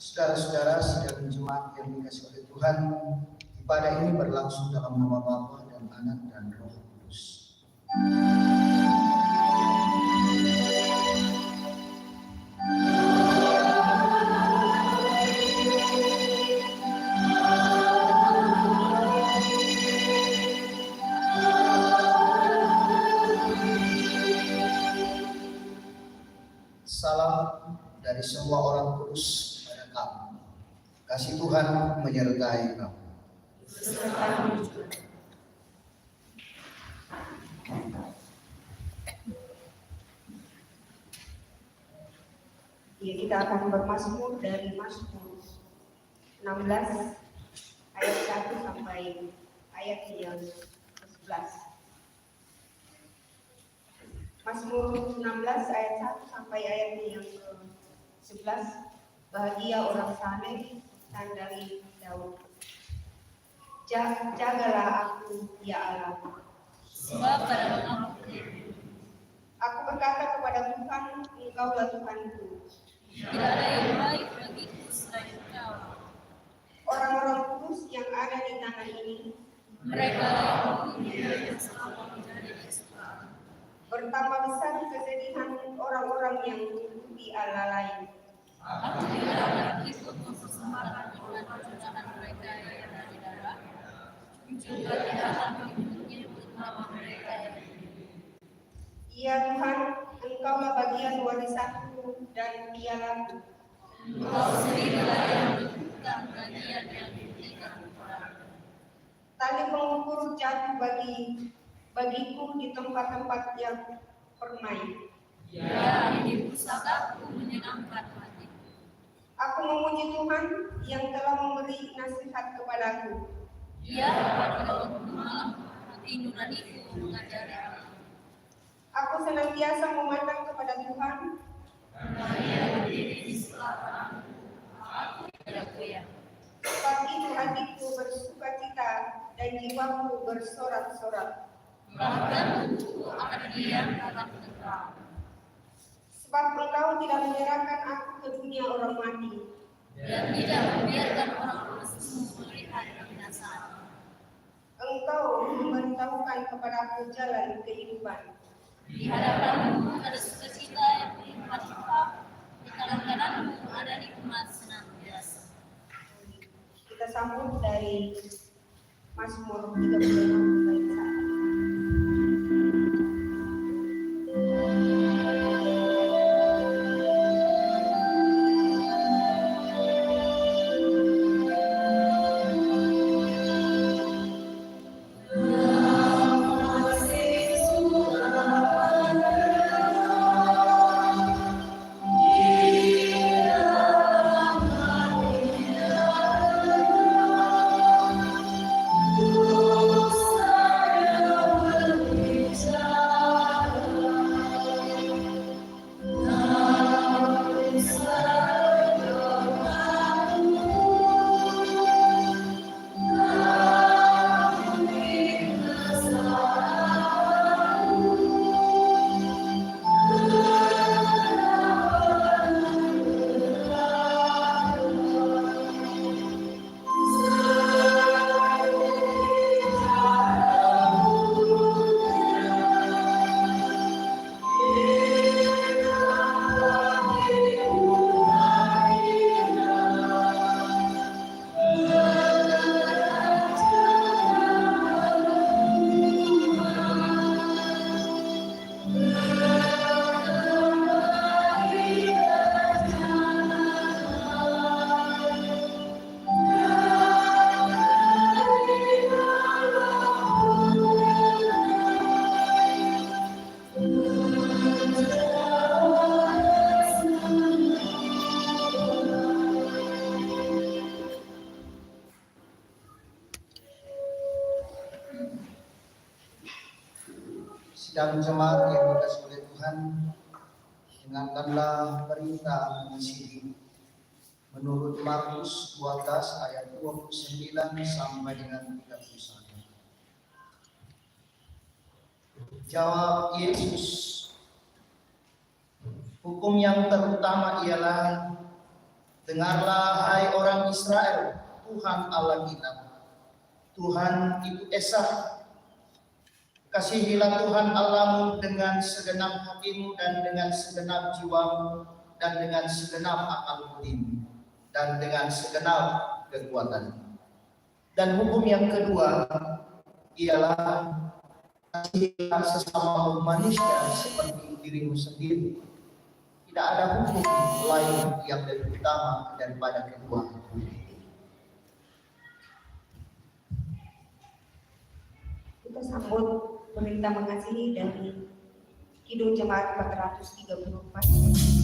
Saudara-saudara sidang jemaat yang dikasihi oleh Tuhan, ibadah ini berlangsung dalam nama Bapa dan Anak dan Roh Kudus. Salam dari semua orang kudus kepada kamu. Kasih Tuhan menyertai kamu. Ya, kita akan bermazmur dari Mazmur 16 ayat 1 sampai ayat yang ke-11. Mazmur 16 ayat 1 sampai ayat yang ke-11. Bahagia orang saleh dan dari Daud. Jagalah aku, ya Allah. Sebab pada Aku berkata kepada Tuhan, Engkaulah Tuhanku. tidak ada yang baik bagiku selain Engkau. Orang-orang kudus yang ada di tanah ini, Mereka yang dunia yang selalu menjadi kesukaan. bertambah besar kesedihan orang-orang yang mengikuti Allah lain. Aku tidak akan ikut mempersembahkan dengan perjuangan mereka yang dari darah. Juga tidak akan menyebut nama mereka yang Ya Tuhan, Engkaulah bagian warisanku dan pialaku. Engkau sendirilah yang menentukan bagian yang diberikan kepadaku. Tali pengukur jatuh bagiku di tempat-tempat yang permai. Ya, ini pusakaku menyenangkan hati. Aku memuji Tuhan yang telah memberi nasihat kepadaku. Dia pada waktu malam hati nuraniku mengajari aku. Aku senantiasa memandang kepada Tuhan. Karena Ia berdiri di sebelah kananku, aku tidak goyah. Sebab itu hatiku bersukacita dan jiwaku bersorak-sorak. Bahkan tubuhku akan diam dalam tentram. Sebab Engkau tidak menyerahkan aku ke dunia orang mati. Dan tidak membiarkan orang asing melihat kebinasaan. Engkau memberitahukan kepadaku jalan kehidupan. Di hadapanmu ada sukacita yang berlimpah-limpah, di tangan kananmu ada nikmat senantiasa. Kita sambut dari Mazmur 36 ayat 1. Sidang jemaat yang dikasihi oleh Tuhan, dengarkanlah berita mengasihi menurut Markus 12 ayat 29 sampai dengan 31. Jawab Yesus, hukum yang terutama ialah Dengarlah hai orang Israel, Tuhan Allah kita, Tuhan itu Esa. Kasihilah Tuhan Allahmu dengan segenap hatimu dan dengan segenap jiwamu dan dengan segenap akal budimu dan dengan segenap kekuatanmu. Dan hukum yang kedua ialah kasihilah sesama manusia seperti dirimu sendiri. Tidak ada hukum lain yang lebih utama daripada kedua. Kita sambut perintah mengasihi dari Kidung Jemaat 434.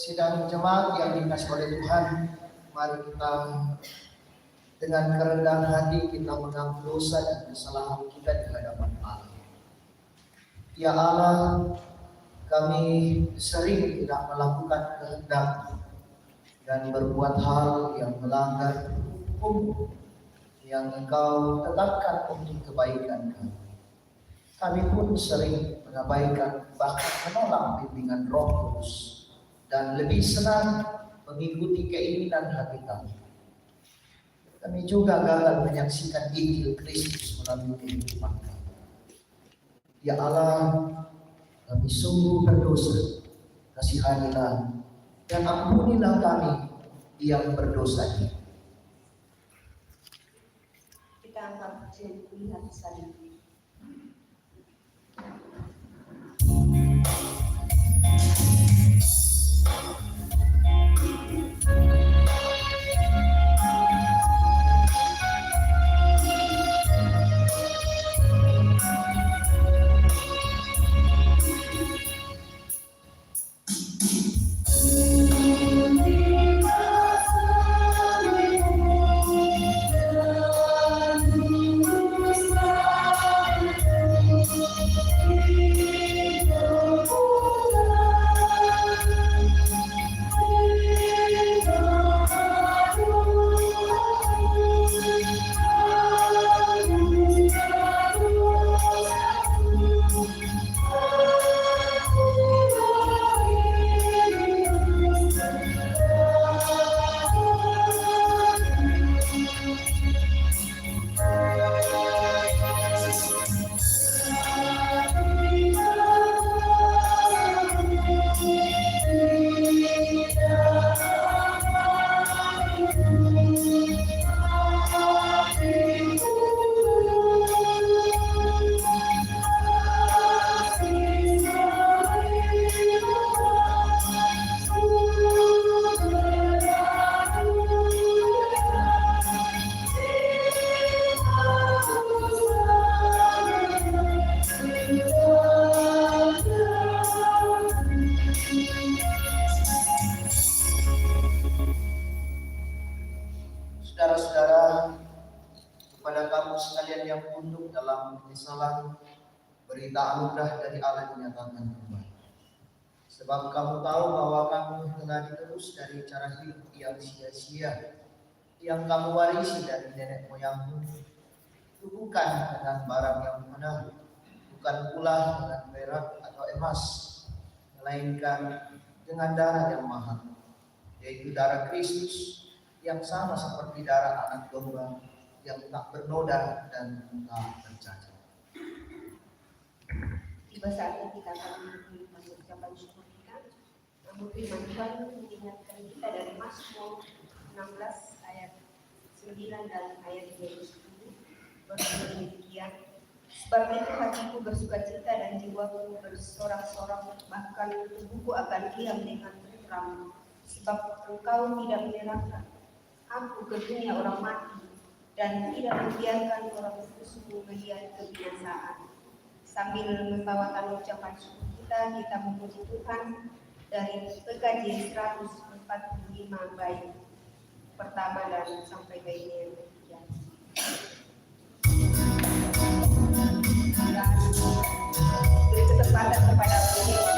Sidang jemaat yang dikasihi oleh Tuhan, mari kita dengan kerendahan hati kita mengaku dosa dan kesalahan kita di hadapan Allah. Ya Allah, kami sering tidak melakukan kehendak dan berbuat hal yang melanggar hukum yang Engkau tetapkan untuk kebaikan kami. Kami pun sering mengabaikan bahkan menolak bimbingan Roh Kudus dan lebih senang mengikuti keinginan hati kami. Kami juga gagal menyaksikan Injil Kristus melalui kehidupan kami. Ya Allah, kami sungguh berdosa. Kasihanilah dan ampunilah kami yang berdosa ini. Kita angkat lihat saja. tunduk dalam penyesalan, berita anugerah dari Allah dinyatakan kembali. Sebab kamu tahu bahwa kamu telah diterus dari cara hidup yang sia-sia, yang kamu warisi dari nenek moyangmu, itu bukan dengan barang yang mahal, bukan pula dengan perak atau emas, melainkan dengan darah yang mahal, yaitu darah Kristus, yang sama seperti darah anak domba, yang tak bernoda dan tak bercacat. Tiba saatnya kita akan memberi ucapan syukur kita. Namun firman Tuhan mengingatkan kita dari Mazmur 16 ayat 9 dan ayat 10 berbunyi demikian. Sebab itu hatiku bersukacita dan jiwaku bersorak-sorak, bahkan tubuhku akan diam dengan tentram. Sebab engkau tidak menyerahkan aku ke dunia orang mati, dan tidak membiarkan orang kudus-Mu melihat kebinasaan. Sambil membawakan ucapan syukur kita memuji Tuhan dari PKJ 145 bait pertama dan sampai bait yang ketiga. Dan beri kesempatan kepada beliau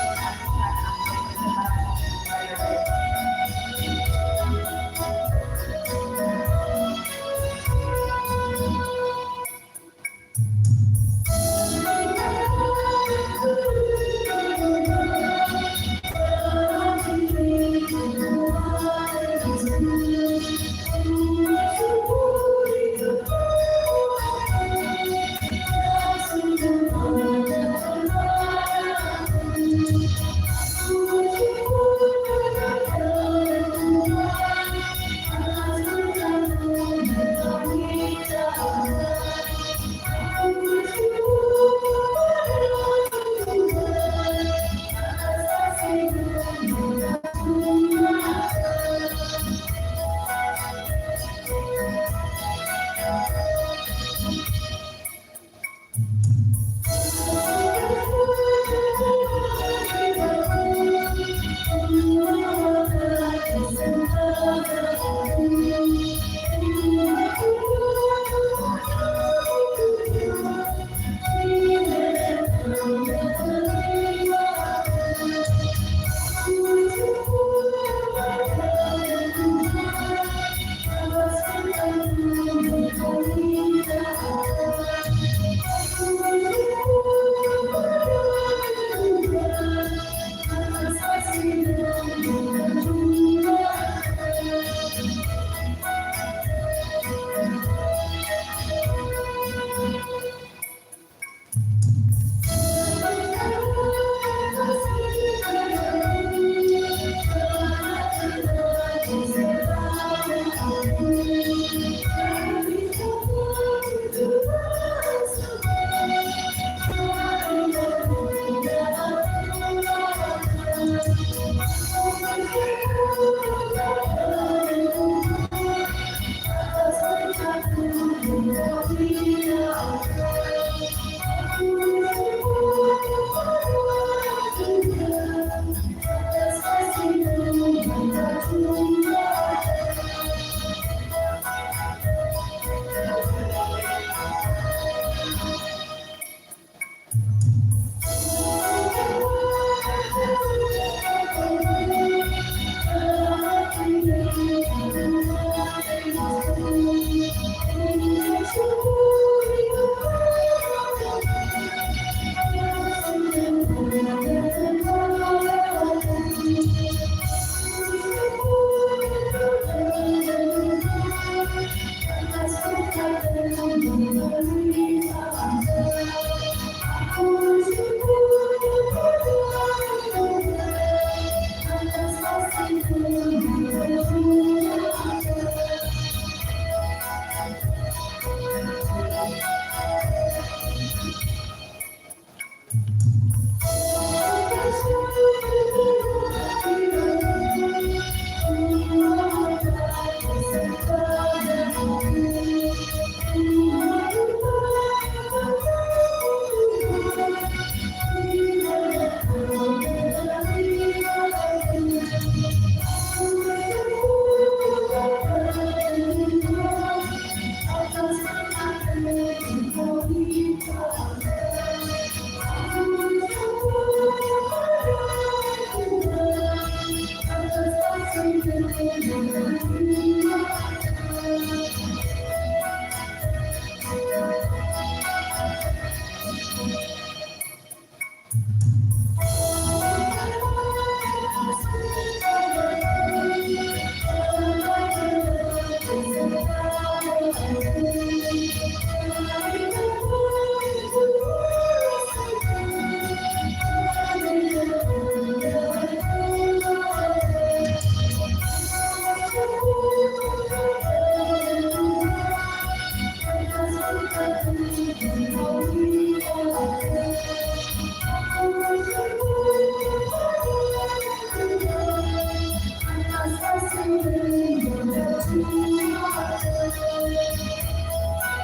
Kita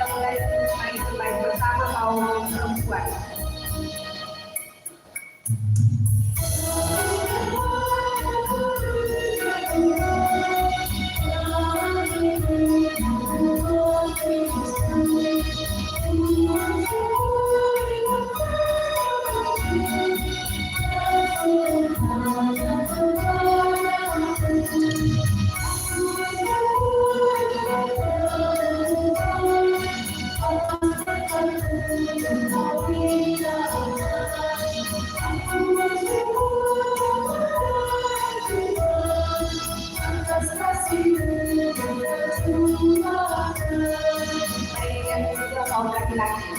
mulai baik bersama kaum perempuan. Baik yang kedua kaum laki-laki.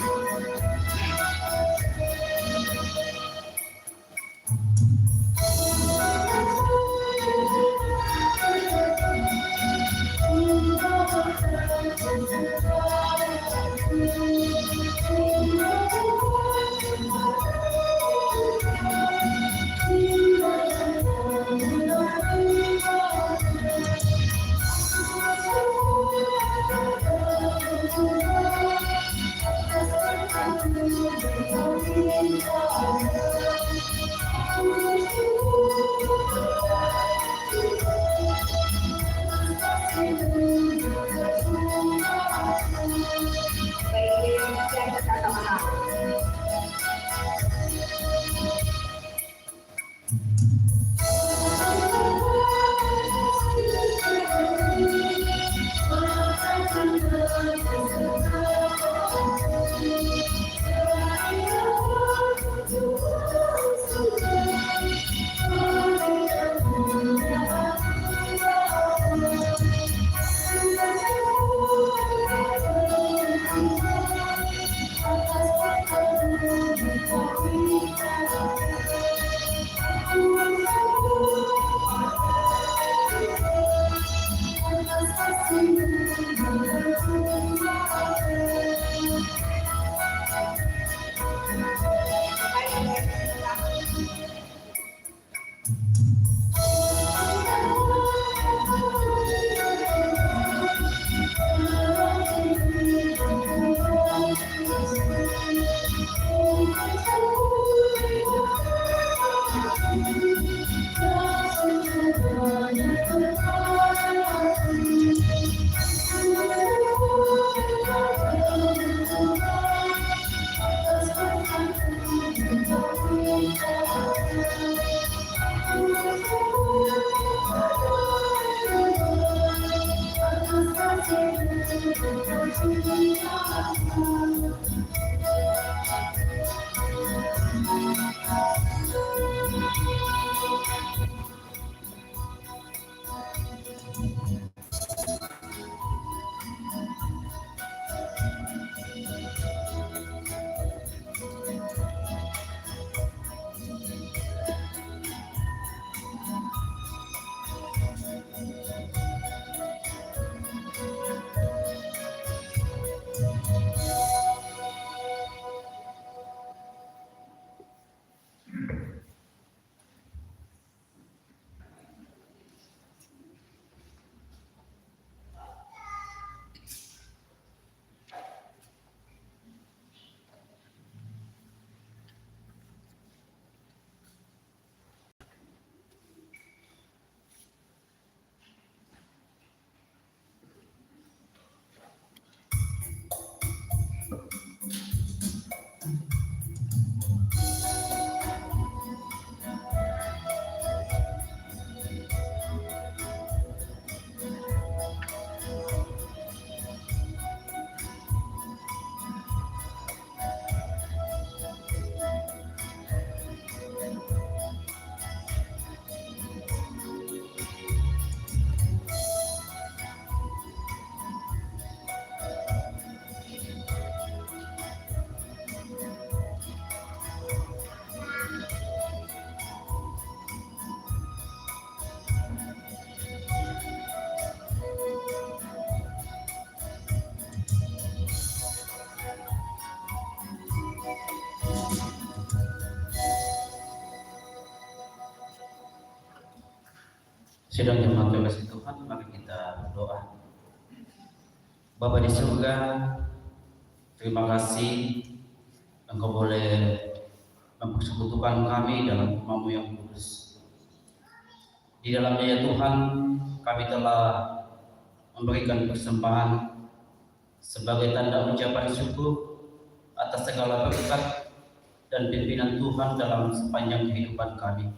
Baik yang berkata maaf. Sidang jemaat kasih Tuhan, mari kita berdoa. Bapa di surga, terima kasih Engkau boleh mempersekutukan kami dalam firman-Mu yang kudus. Di dalamnya ya Tuhan, kami telah memberikan persembahan sebagai tanda ucapan syukur atas segala berkat dan pimpinan Tuhan dalam sepanjang kehidupan kami.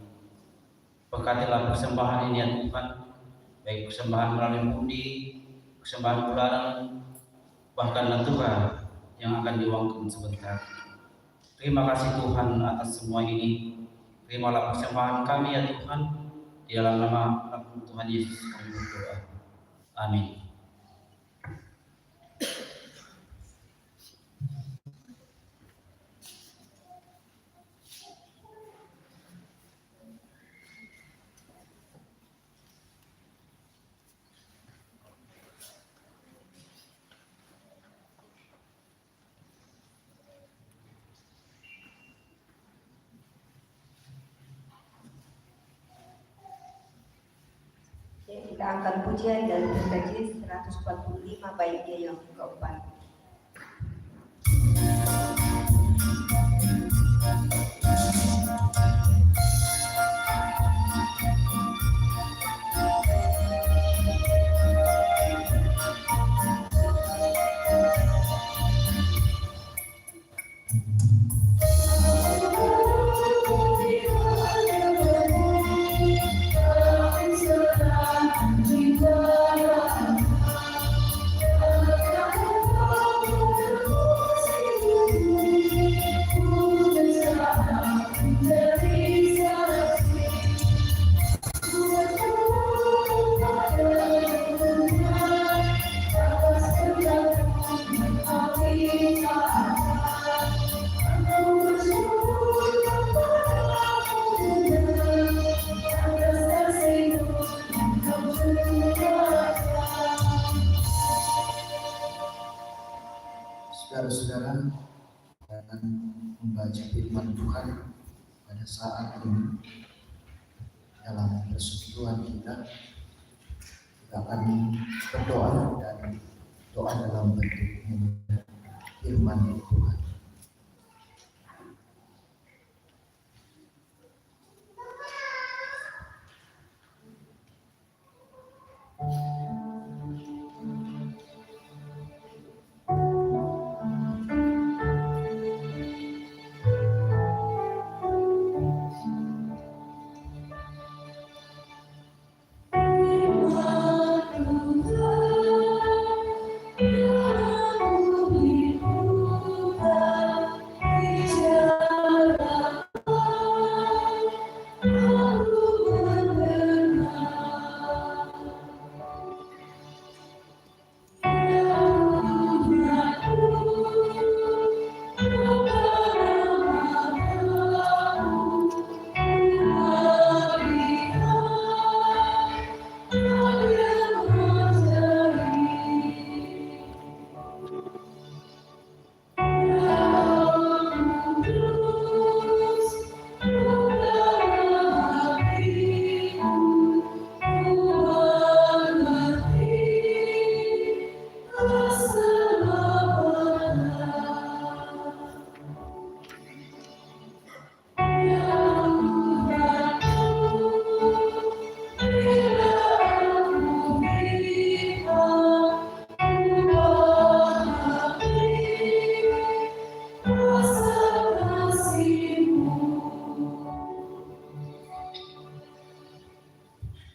Berkatilah persembahan ini ya Tuhan, baik persembahan melalui pundi, persembahan bulanan, bahkan natura yang akan diuangkan sebentar. Terima kasih Tuhan atas semua ini. Terimalah persembahan kami ya Tuhan, di dalam nama Tuhan Yesus kami berdoa. Amin. Kita angkat pujian dan terjadi 145 baiknya yang keempat. Saudara-saudara, akan membaca firman Tuhan pada saat ini dalam persekutuan kita akan berdoa dan doa dalam bentuk firman Tuhan.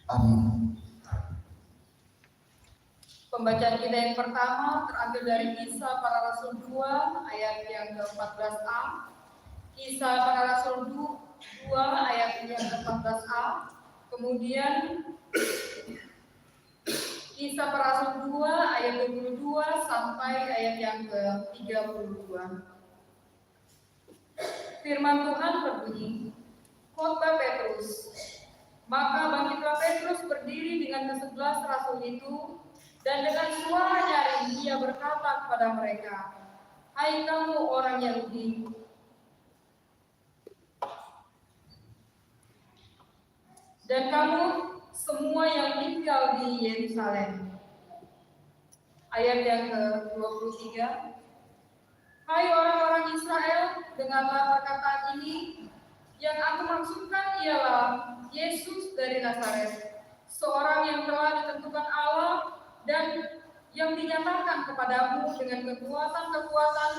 Amin. Pembacaan kita yang pertama terambil dari Kisah Para Rasul 2 ayat yang ke-14a. Kisah Para Rasul 2 ayat yang ke-14a. Kemudian Kisah Para Rasul 2 ayat 22 sampai ayat yang ke-32. Firman Tuhan berbunyi, khotbah Petrus. Maka bangkitlah Petrus berdiri dengan ke-11 rasul itu, dan dengan suara nyaring ia berkata kepada mereka, "Hai kamu orang Yahudi, dan kamu semua yang tinggal di Yerusalem. Ayat yang ke-23. Hai orang-orang Israel, dengarlah perkataan ini. Yang aku maksudkan ialah Yesus dari Nazaret, seorang yang telah ditentukan Allah dan yang dinyatakan kepadamu dengan kekuatan-kekuatan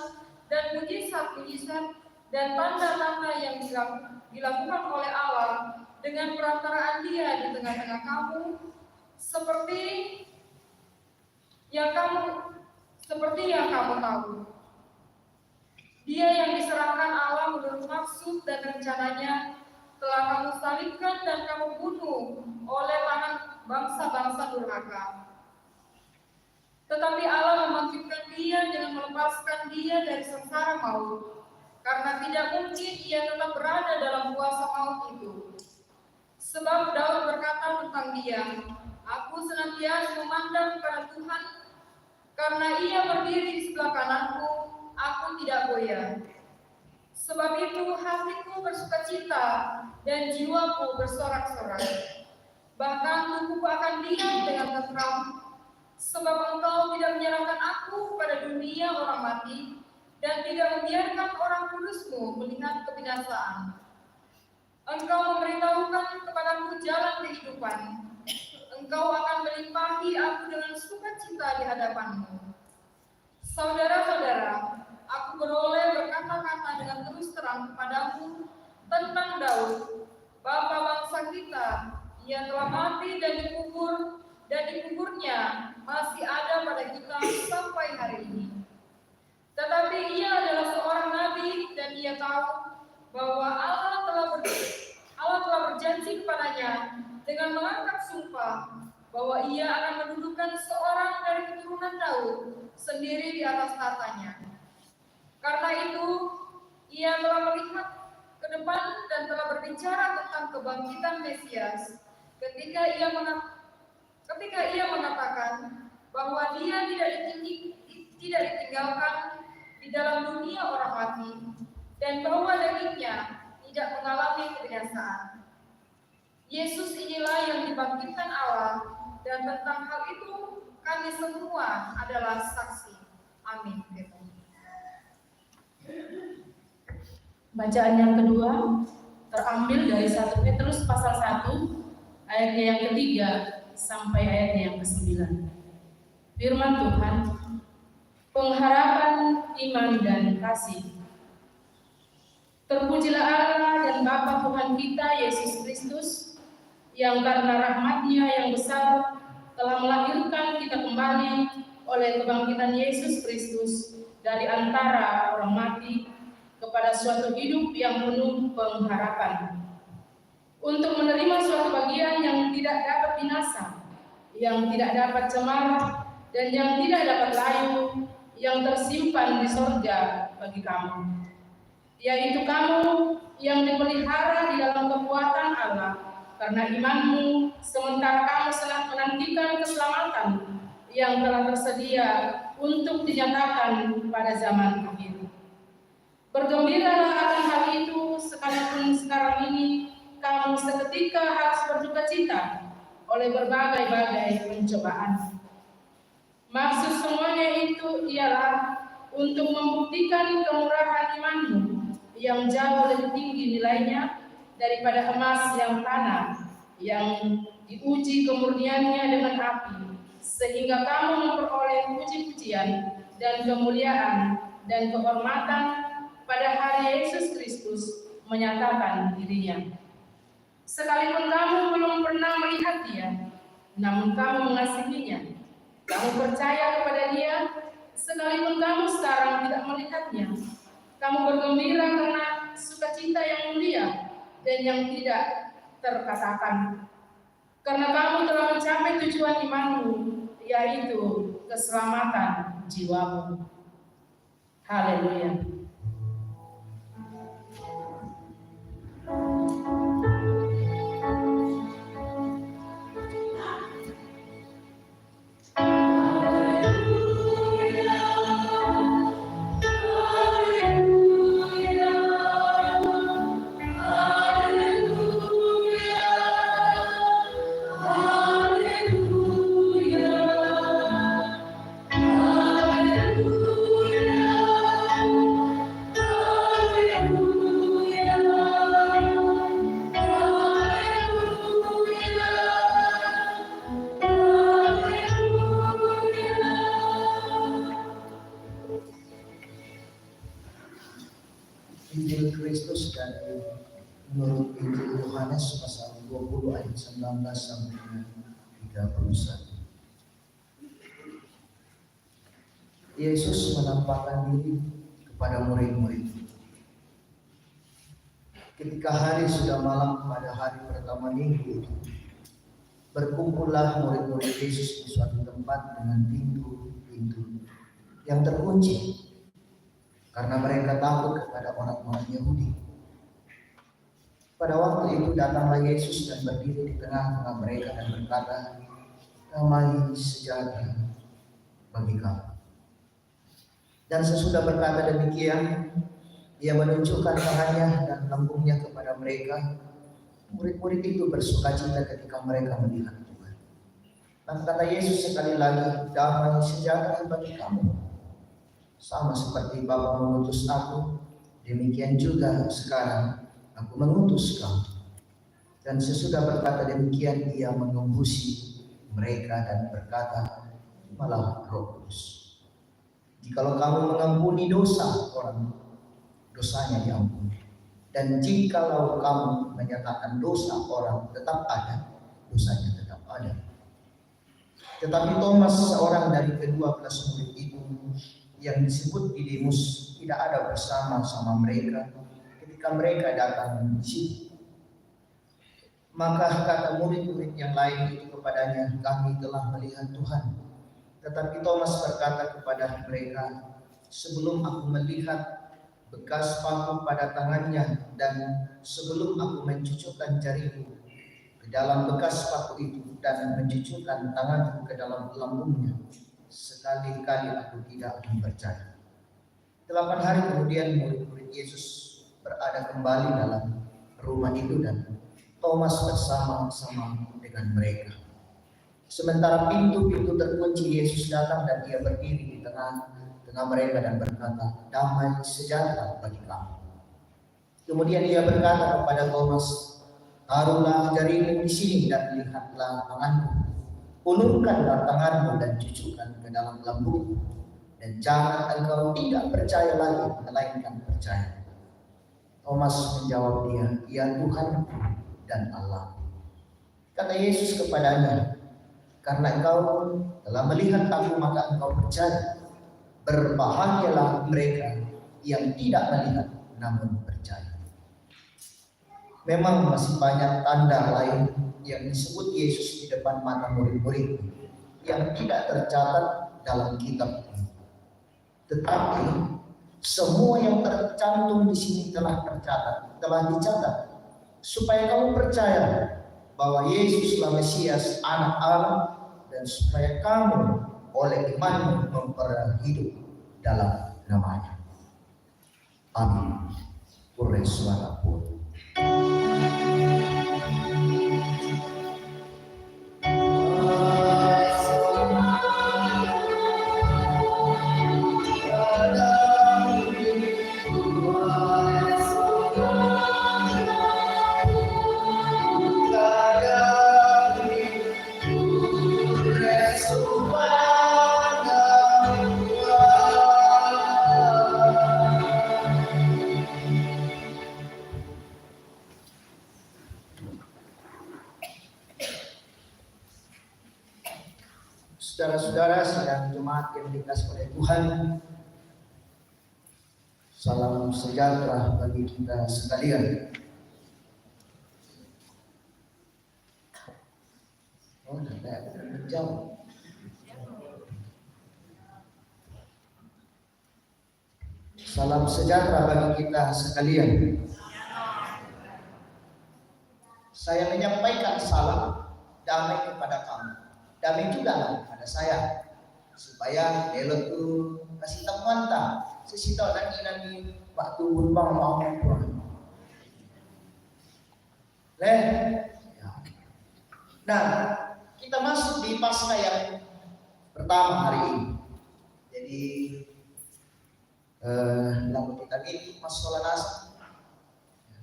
dan mujizat-mujizat dan tanda-tanda yang dilakukan oleh Allah dengan perantaraan Dia di tengah-tengah kamu, seperti yang kamu tahu. Dia yang diserahkan Allah menurut maksud dan rencananya telah kamu salibkan dan kamu bunuh oleh tangan bangsa-bangsa durhaka. Tetapi Allah membangkitkan Dia dengan melepaskan Dia dari sengsara maut, karena tidak mungkin Ia tetap berada dalam kuasa maut itu. Sebab Daud berkata tentang Dia, aku senantiasa memandang pada Tuhan, karena Ia berdiri di sebelah kananku, aku tidak goyah. Sebab itu hatiku bersukacita dan jiwaku bersorak-sorak. Bahkan tubuhku akan diam dengan tentram, sebab Engkau tidak menyerahkan aku pada dunia orang mati, dan tidak membiarkan orang kudus-Mu melihat kebinasaan. Engkau memberitahukan kepadaku jalan kehidupan. Engkau akan melimpahi aku dengan sukacita di hadapan-Mu. Saudara-saudara, aku beroleh berkata-kata dengan terus terang kepadamu tentang Daud, bapa bangsa kita. Ia telah mati dan dikubur, dan dikuburnya masih ada pada kita sampai hari ini. Tetapi ia adalah seorang nabi, dan ia tahu bahwa Allah telah berjanji kepadanya dengan mengangkat sumpah bahwa ia akan mendudukan seorang dari keturunan Daud sendiri di atas tatanya. Karena itu, ia telah melihat ke depan dan telah berbicara tentang kebangkitan Mesias ketika ia mengatakan bahwa dia tidak ditinggalkan di dalam dunia orang mati dan bahwa dagingnya tidak mengalami kebinasaan. Yesus inilah yang dibangkitkan Allah, dan tentang hal itu kami semua adalah saksi. Amin. Bacaan yang kedua terambil dari 1 Petrus pasal 1 ayatnya yang ketiga sampai ayatnya yang ke-9. Firman Tuhan, pengharapan iman dan kasih. Terpujilah Allah dan Bapa Tuhan kita Yesus Kristus, yang karena rahmat-Nya yang besar telah melahirkan kita kembali oleh kebangkitan Yesus Kristus dari antara orang mati kepada suatu hidup yang penuh pengharapan, untuk menerima suatu bagian yang tidak dapat binasa, yang tidak dapat cemar, dan yang tidak dapat layu, yang tersimpan di sorga bagi kamu, yaitu kamu yang dipelihara di dalam kekuatan Allah karena imanmu, sementara kamu sedang menantikan keselamatan yang telah tersedia untuk dinyatakan pada zaman akhir. Bergembiralah akan hal itu, sekalipun sekarang ini kamu seketika harus berduka cita oleh berbagai-bagai pencobaan. Maksud semuanya itu ialah untuk membuktikan kemurahan imanmu yang jauh lebih tinggi nilainya daripada emas yang tanah, yang diuji kemurniannya dengan api, sehingga kamu memperoleh puji-pujian dan kemuliaan dan kehormatan pada hari Yesus Kristus menyatakan dirinya. Sekalipun kamu belum pernah melihat Dia, namun kamu mengasihinya. Kamu percaya kepada Dia, sekalipun kamu sekarang tidak melihatnya. Kamu bergembira karena sukacita yang mulia dan yang tidak terkatakan. Karena kamu telah mencapai tujuan imanmu, yaitu keselamatan jiwamu. Haleluya. Hallelujah. Injil Kristus dari menurut Injil Yohanes pasal 20 ayat 19 sampai 31. Yesus menampakkan diri kepada murid-murid. Ketika hari sudah malam pada hari pertama minggu itu, berkumpullah murid-murid Yesus di suatu tempat dengan pintu-pintu yang terkunci karena mereka takut kepada orang-orang Yahudi. Pada waktu itu datanglah Yesus dan berdiri di tengah-tengah mereka dan berkata, "Damai sejahtera bagi kamu." Dan sesudah berkata demikian, Ia menunjukkan tangannya dan lambungnya kepada mereka. Murid-murid itu bersukacita ketika mereka melihat Tuhan. Dan kata Yesus sekali lagi, "Damai sejahtera bagi kamu. Sama seperti Bapa mengutus aku, demikian juga sekarang aku mengutus kamu." Dan sesudah berkata demikian, Ia mengembusi mereka dan berkata, "Malah Roh Kudus. Jikalau kamu mengampuni dosa orang, dosanya diampuni. Dan jikalau kamu menyatakan dosa orang tetap ada, dosanya tetap ada." Tetapi Thomas, seorang dari ke-12 murid itu, yang disebut Didimus, tidak ada bersama-sama mereka ketika mereka datang di situ. Maka kata murid-murid yang lain itu kepadanya, "Kami telah melihat Tuhan." Tetapi Thomas berkata kepada mereka, "Sebelum aku melihat bekas paku pada tangannya dan sebelum aku mencucukkan jariku ke dalam bekas paku itu dan mencucukkan tanganku ke dalam lambungnya, sekali-kali aku tidak akan percaya." 8 hari kemudian murid-murid Yesus berada kembali dalam rumah itu dan Thomas bersama-sama dengan mereka. Sementara pintu-pintu terkunci, Yesus datang dan Ia berdiri di tengah mereka dan berkata, "Damai sejahtera bagi kamu." Kemudian Ia berkata kepada Thomas, "Taruhlah jarimu di sini dan lihatlah tanganku. Ulurkanlah tanganmu dan cucukkan ke dalam lambungku. Dan jangan engkau tidak percaya lagi, melainkan percaya." Thomas menjawab dia, "Ya Tuhan dan Allah." Kata Yesus kepadanya, "Karena engkau telah melihat aku, maka engkau percaya. Berbahagialah mereka yang tidak melihat namun percaya." Memang masih banyak tanda lain yang disebut Yesus di depan mata murid-murid yang tidak tercatat dalam kitab ini. Tetapi semua yang tercantum di sini telah dicatat supaya kamu percaya bahwa Yesuslah Mesias, Anak Allah, dan supaya kamu oleh imanmu memperoleh hidup dalam namanya. Amin. Purre suara pun. Saudara-saudara sidang jemaat yang dikasihi oleh Tuhan, salam sejahtera bagi kita sekalian. Oh, tidak jauh. Salam sejahtera bagi kita sekalian. Saya menyampaikan salam damai kepada kamu. Damai juga kepada saya, supaya elok tu kasih temuan tak sesita lagi waktu berbang mau pulang. Nah, kita masuk di Paskah yang pertama hari ini. Jadi lampu kita ini masuk sholat asar,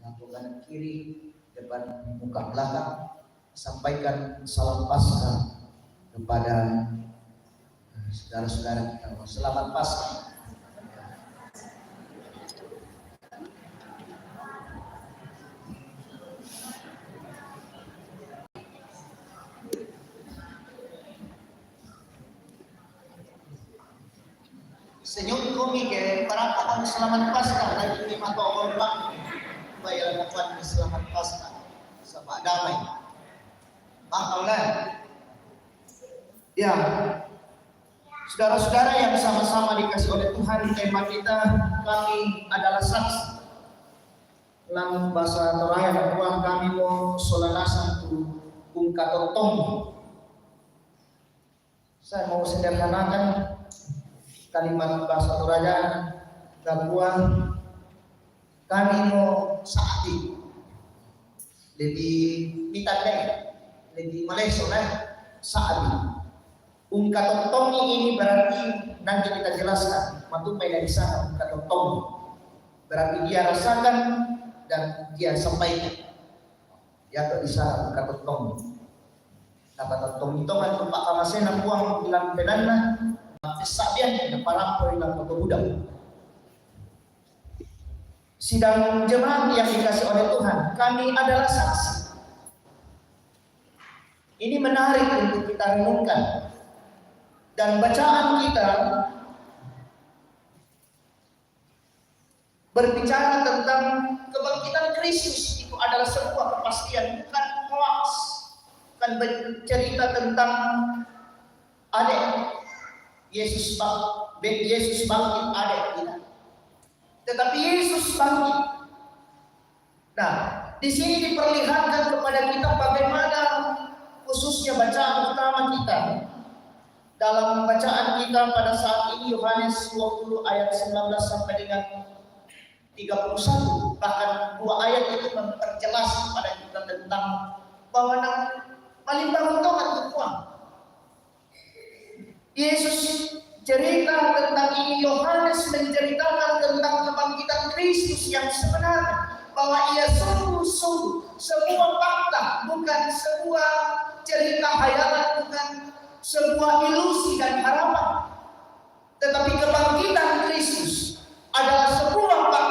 lampu kanan kiri, depan muka belakang, sampaikan salam Paskah kepada saudara-saudara kita. Selamat Paskah. senyum kami ke para kakak selamat Paskah lagi 5 tahun bang bayar kawan selamat Paskah sama damai makamlah ya. Saudara-saudara yang sama-sama dikasih oleh Tuhan, tema kita kami adalah saksi. Dalam bahasa Toraja Tuhan kami mau solanasan tu ungkatotong. Saya mau sederhanakan kalimat bahasa Toraja bahwa kami mau saati lebih mitadai lebih Malaysia saati. Ungkatotong ini berarti nanti kita jelaskan matupai dari sana ungkatotong berarti dia rasakan dan dia sampaikan ya di sana ungkatotong. Dapat totong itu kan tempat kamasena buang bilang penana kesabian ada para perilang atau budak. Sidang jemaat yang dikasih oleh Tuhan, kami adalah saksi. Ini menarik untuk kita renungkan. Dan bacaan kita berbicara tentang kebangkitan Kristus itu adalah sebuah kepastian, bukan hoax. Kan bercerita tentang adik Yesus bangkit adik kita. Tetapi Yesus bangkit. Nah, di sini diperlihatkan kepada kita bagaimana khususnya bacaan utama kita. Dalam bacaan kita pada saat ini Yohanes 20 ayat 19 sampai dengan 31, bahkan 2 ayat itu memperjelas kepada kita tentang bahwa malimbang Tuhan Tuhan. Yesus cerita tentang ini, Yohanes menceritakan tentang kebangkitan Kristus yang sebenarnya, bahwa ia sungguh-sungguh sebuah fakta, bukan sebuah cerita hayalan, bukan sebuah ilusi dan harapan, tetapi kebangkitan Kristus adalah sebuah fakta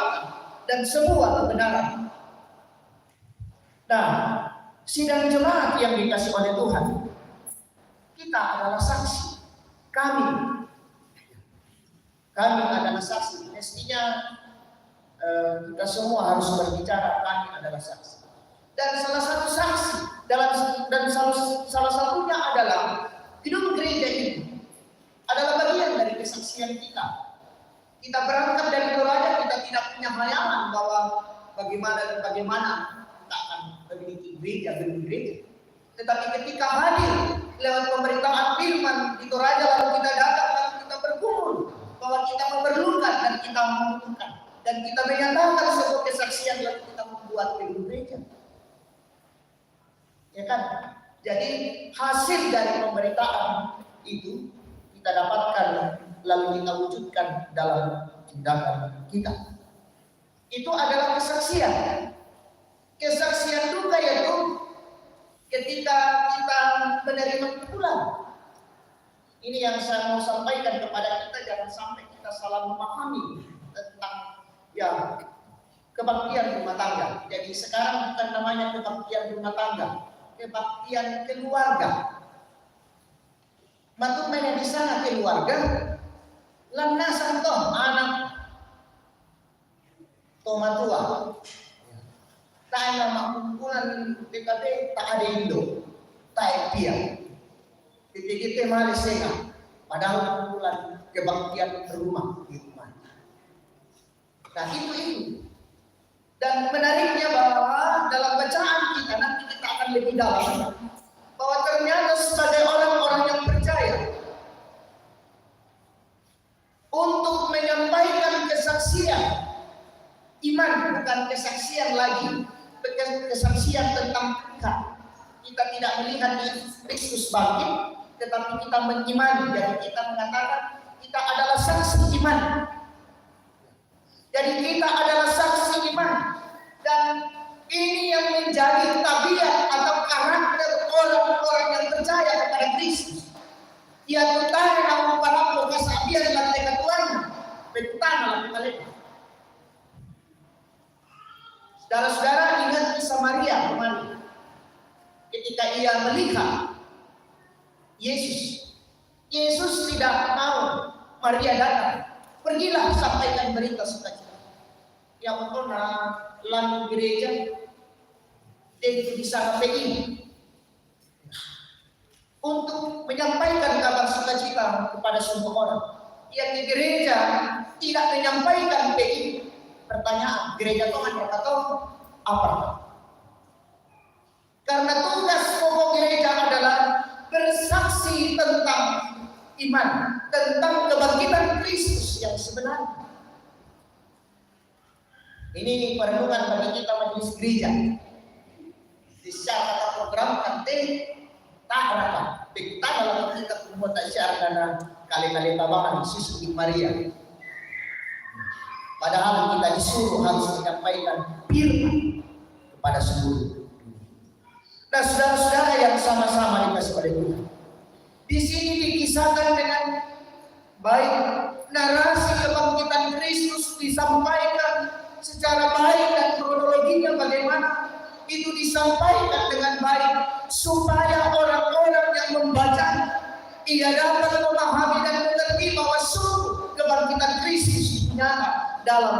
dan sebuah kebenaran. Nah, sidang jemaat yang dikasih oleh Tuhan, kita adalah saksi. Kami adalah saksi. Mestinya kita semua harus berbicara kami adalah saksi. Dan salah satu saksi salah satunya adalah hidup gereja ini adalah bagian dari kesaksian kita. Kita berangkat dari Toraja, kita tidak punya hayalan bahwa bagaimana kita akan memiliki gereja. Tetapi ketika hadir lewat pemberitaan firman di Toraja, lalu kita datang, lalu kita berkumpul bahwa kita memerlukan dan kita membutuhkan, dan kita menyatakan sebuah kesaksian, lalu kita membuat gereja. Ya kan? Jadi hasil dari pemberitaan itu kita dapatkan lalu kita wujudkan dalam tindakan kita. Itu adalah kesaksian. Kesaksian juga yaitu ketika kita menerima pukulan. Ini yang saya mau sampaikan kepada kita, jangan sampai kita salah memahami tentang kebaktian rumah tangga. Jadi sekarang bukan namanya kebaktian rumah tangga, kebaktian keluarga. Matumanya di sana keluarga, lamnasan toh anak tomatua. Tayo makumpulan PKB tak ada Indo, tak pia. Kita malah sega, padahal kumpulan kebaktian rumah di rumah. Nah itu. Dan menariknya bahwa dalam bacaan kita nanti kita akan lebih dalam bahwa ternyata sebagai orang-orang yang percaya untuk menyampaikan kesaksian iman, bukan kesaksian lagi, kesaksian tentang kita tidak melihat Kristus bangkit, tetapi kita mengimani. Jadi kita mengatakan kita adalah saksi iman. Jadi kita adalah saksi iman. Dan ini yang menjadi tabiat atau karakter orang-orang yang percaya kepada Kristus. Ia tutana ang paraplo kasabihan lang kay katuan. Betutana lang kay. Saudara-saudara ingat kisah Maria kemarin. Ketika ia melihat Yesus tidak mau Maria datang. Pergilah sampaikan berita sukacita. Yang pernah lalu gereja dan di sana PI untuk menyampaikan kabar sukacita kepada semua orang. Yang di gereja tidak menyampaikan PI. Pertanyaan, gereja Tuhan berkata apa? Karena tugas pokok gereja adalah bersaksi tentang iman, tentang kebangkitan Kristus yang sebenarnya. Ini perenungan bagi kita majelis gereja. Di saat program kante tak rapat, kita dalam kita membuat syarat karena kali-kali tabahan Yesus di Maria. Padahal kita disuruh harus menyampaikan firman kepada seluruh. Nah, saudara-saudara yang sama-sama dikasih oleh Tuhan, di sini dikisahkan dengan baik, narasi kebangkitan Kristus disampaikan secara baik dan kronologinya bagaimana itu disampaikan dengan baik supaya orang-orang yang membaca ia dapat memahami dan mengerti bahwa sungguh kebangkitan Kristus nyata dalam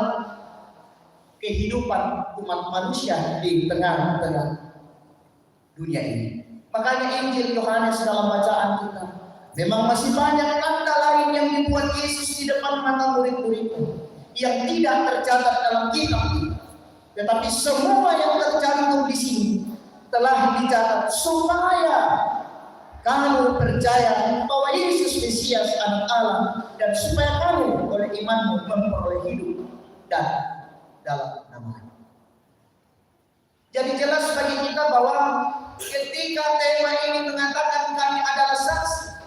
kehidupan umat manusia di tengah-tengah dunia ini. Makanya Injil Yohanes dalam bacaan kita memang masih banyak tanda lain yang dibuat Yesus di depan mata murid-muridnya yang tidak tercatat dalam kitab ini. Tetapi semua yang tercantum di sini telah dicatat supaya kamu percaya bahwa Yesus Mesias Anak Allah dan supaya kamu oleh imanmu memperoleh hidup dan dalam namanya. Jadi jelas bagi kita bahwa ketika tema ini mengatakan kami adalah saksi,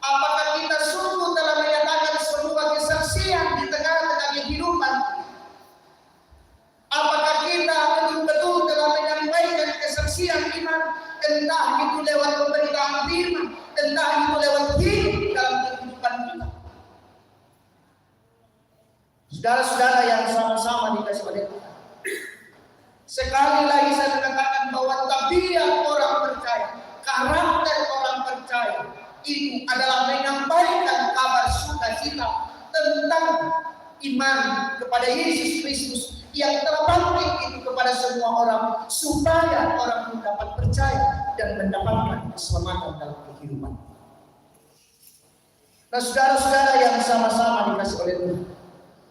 apakah kita sungguh telah menyatakan sebuah kesaksian di tengah-tengah kehidupan? Apakah kita betul-betul telah menyampaikan kesaksian iman, entah itu lewat pemberitaan firman, entah itu lewat hidup dalam kehidupan kita? Saudara-saudara yang sama-sama dikasih oleh Tuhan, sekali lagi saya katakan bahwa tabiat orang percaya, karakter orang percaya itu adalah menyampaikan kabar sukacita tentang iman kepada Yesus Kristus yang telah bangkit itu kepada semua orang supaya orang dapat percaya dan mendapatkan keselamatan dalam kehidupan. Nah, saudara-saudara yang sama-sama dikasih oleh Tuhan,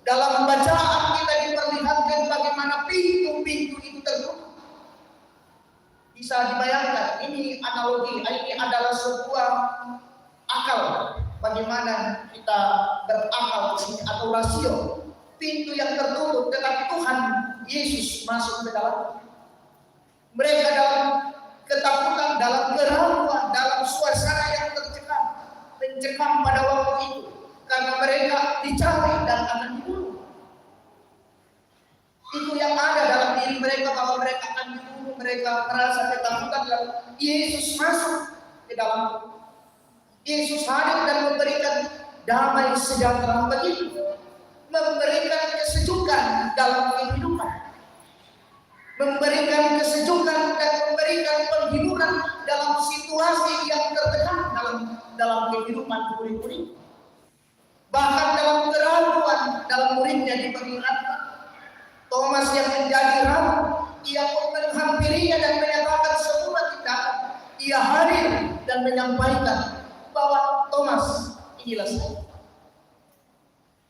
dalam bacaan kita diperlihatkan bagaimana pintu-pintu itu tertutup. Bisa dibayangkan, ini analogi, ini adalah sebuah akal bagaimana kita berakal atau rasio. Pintu yang tertutup, tetapi Tuhan Yesus masuk ke dalam. Mereka dalam ketakutan, dalam keraguan, dalam suasana yang mencekam pada waktu itu, karena mereka dicari dan akan dibunuh. Itu yang ada dalam diri mereka, bahwa mereka akan dibunuh. Mereka merasa ketakutan dan Yesus masuk ke dalam. Yesus hadir dan memberikan damai sejahtera begitu, memberikan kesejukan dalam kehidupan, memberikan kesejukan dan memberikan penghiburan dalam situasi yang tertekan dalam kehidupan murid-murid. Bahkan dalam keraguan, dalam muridnya diperlihatkan Thomas yang menjadi ragu, ia pun menghampirinya dan menyatakan semua tindakan. Ia hadir dan menyampaikan bahwa Thomas, inilah saya.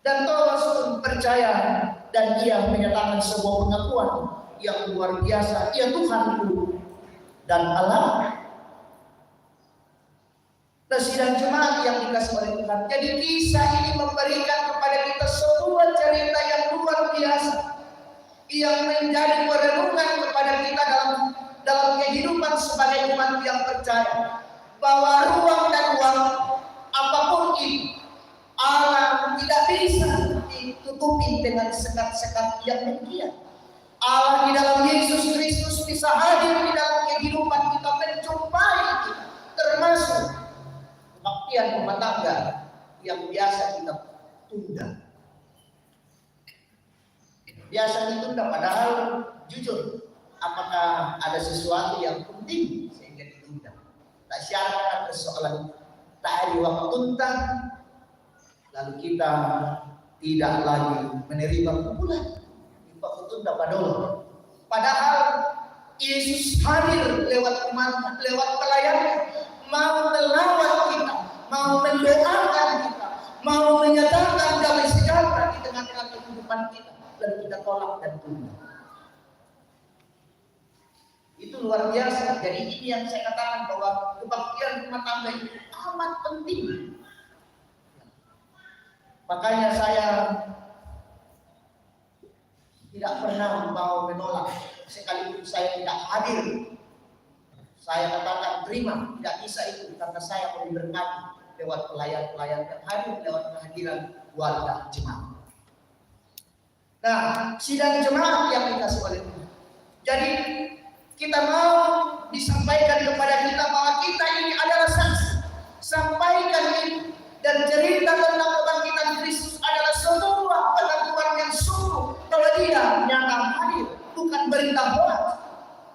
Dan Thomas pun percaya dan ia menyatakan sebuah pengakuan yang luar biasa. Ia Tuhanku dan Allah. Nah, sidang jemaat yang dikasih oleh Tuhan. Jadi kisah ini memberikan kepada kita sebuah cerita yang luar biasa, yang menjadi perenungan kepada kita dalam kehidupan sebagai umat yang percaya bahwa ruang dan waktu apapun itu Allah tidak bisa ditutupi dengan sekat-sekat yang demikian. Allah di dalam Yesus Kristus bisa hadir di dalam kehidupan kita, menjumpai kita, termasuk kebaktian rumah tangga yang biasa kita tunda. Biasa ditunda, padahal jujur, apakah ada sesuatu yang penting sehingga ditunda? Tak syarat persoalan tak ada waktu tuntas, lalu kita tidak lagi menerima pukulan. Itu dapat dulu. Padahal Yesus hadir lewat iman, lewat pelayanan, mau melawat kita, mau mendoakan kita, mau menyatakan damai sejahtera di tengah-tengah kehidupan kita, lalu kita tolak dan tunduk. Itu luar biasa. Jadi ini yang saya katakan bahwa kebaktian rumah tangga itu amat penting. Makanya saya tidak pernah mau menolak, sekalipun saya tidak hadir. Saya katakan terima, tidak bisa itu karena saya mau diberkati lewat pelayan-pelayan yang hadir, lewat kehadiran warga jemaat. Nah, sidang jemaat yang dikasih oleh Tuhan. Jadi kita mau disampaikan kepada kita bahwa kita ini adalah saksi. Sampaikan ini dan cerita tentang kebangkitan Kristus adalah sebuah pengakuan yang sungguh bahwa Dia nyata hadir, bukan berita hoax.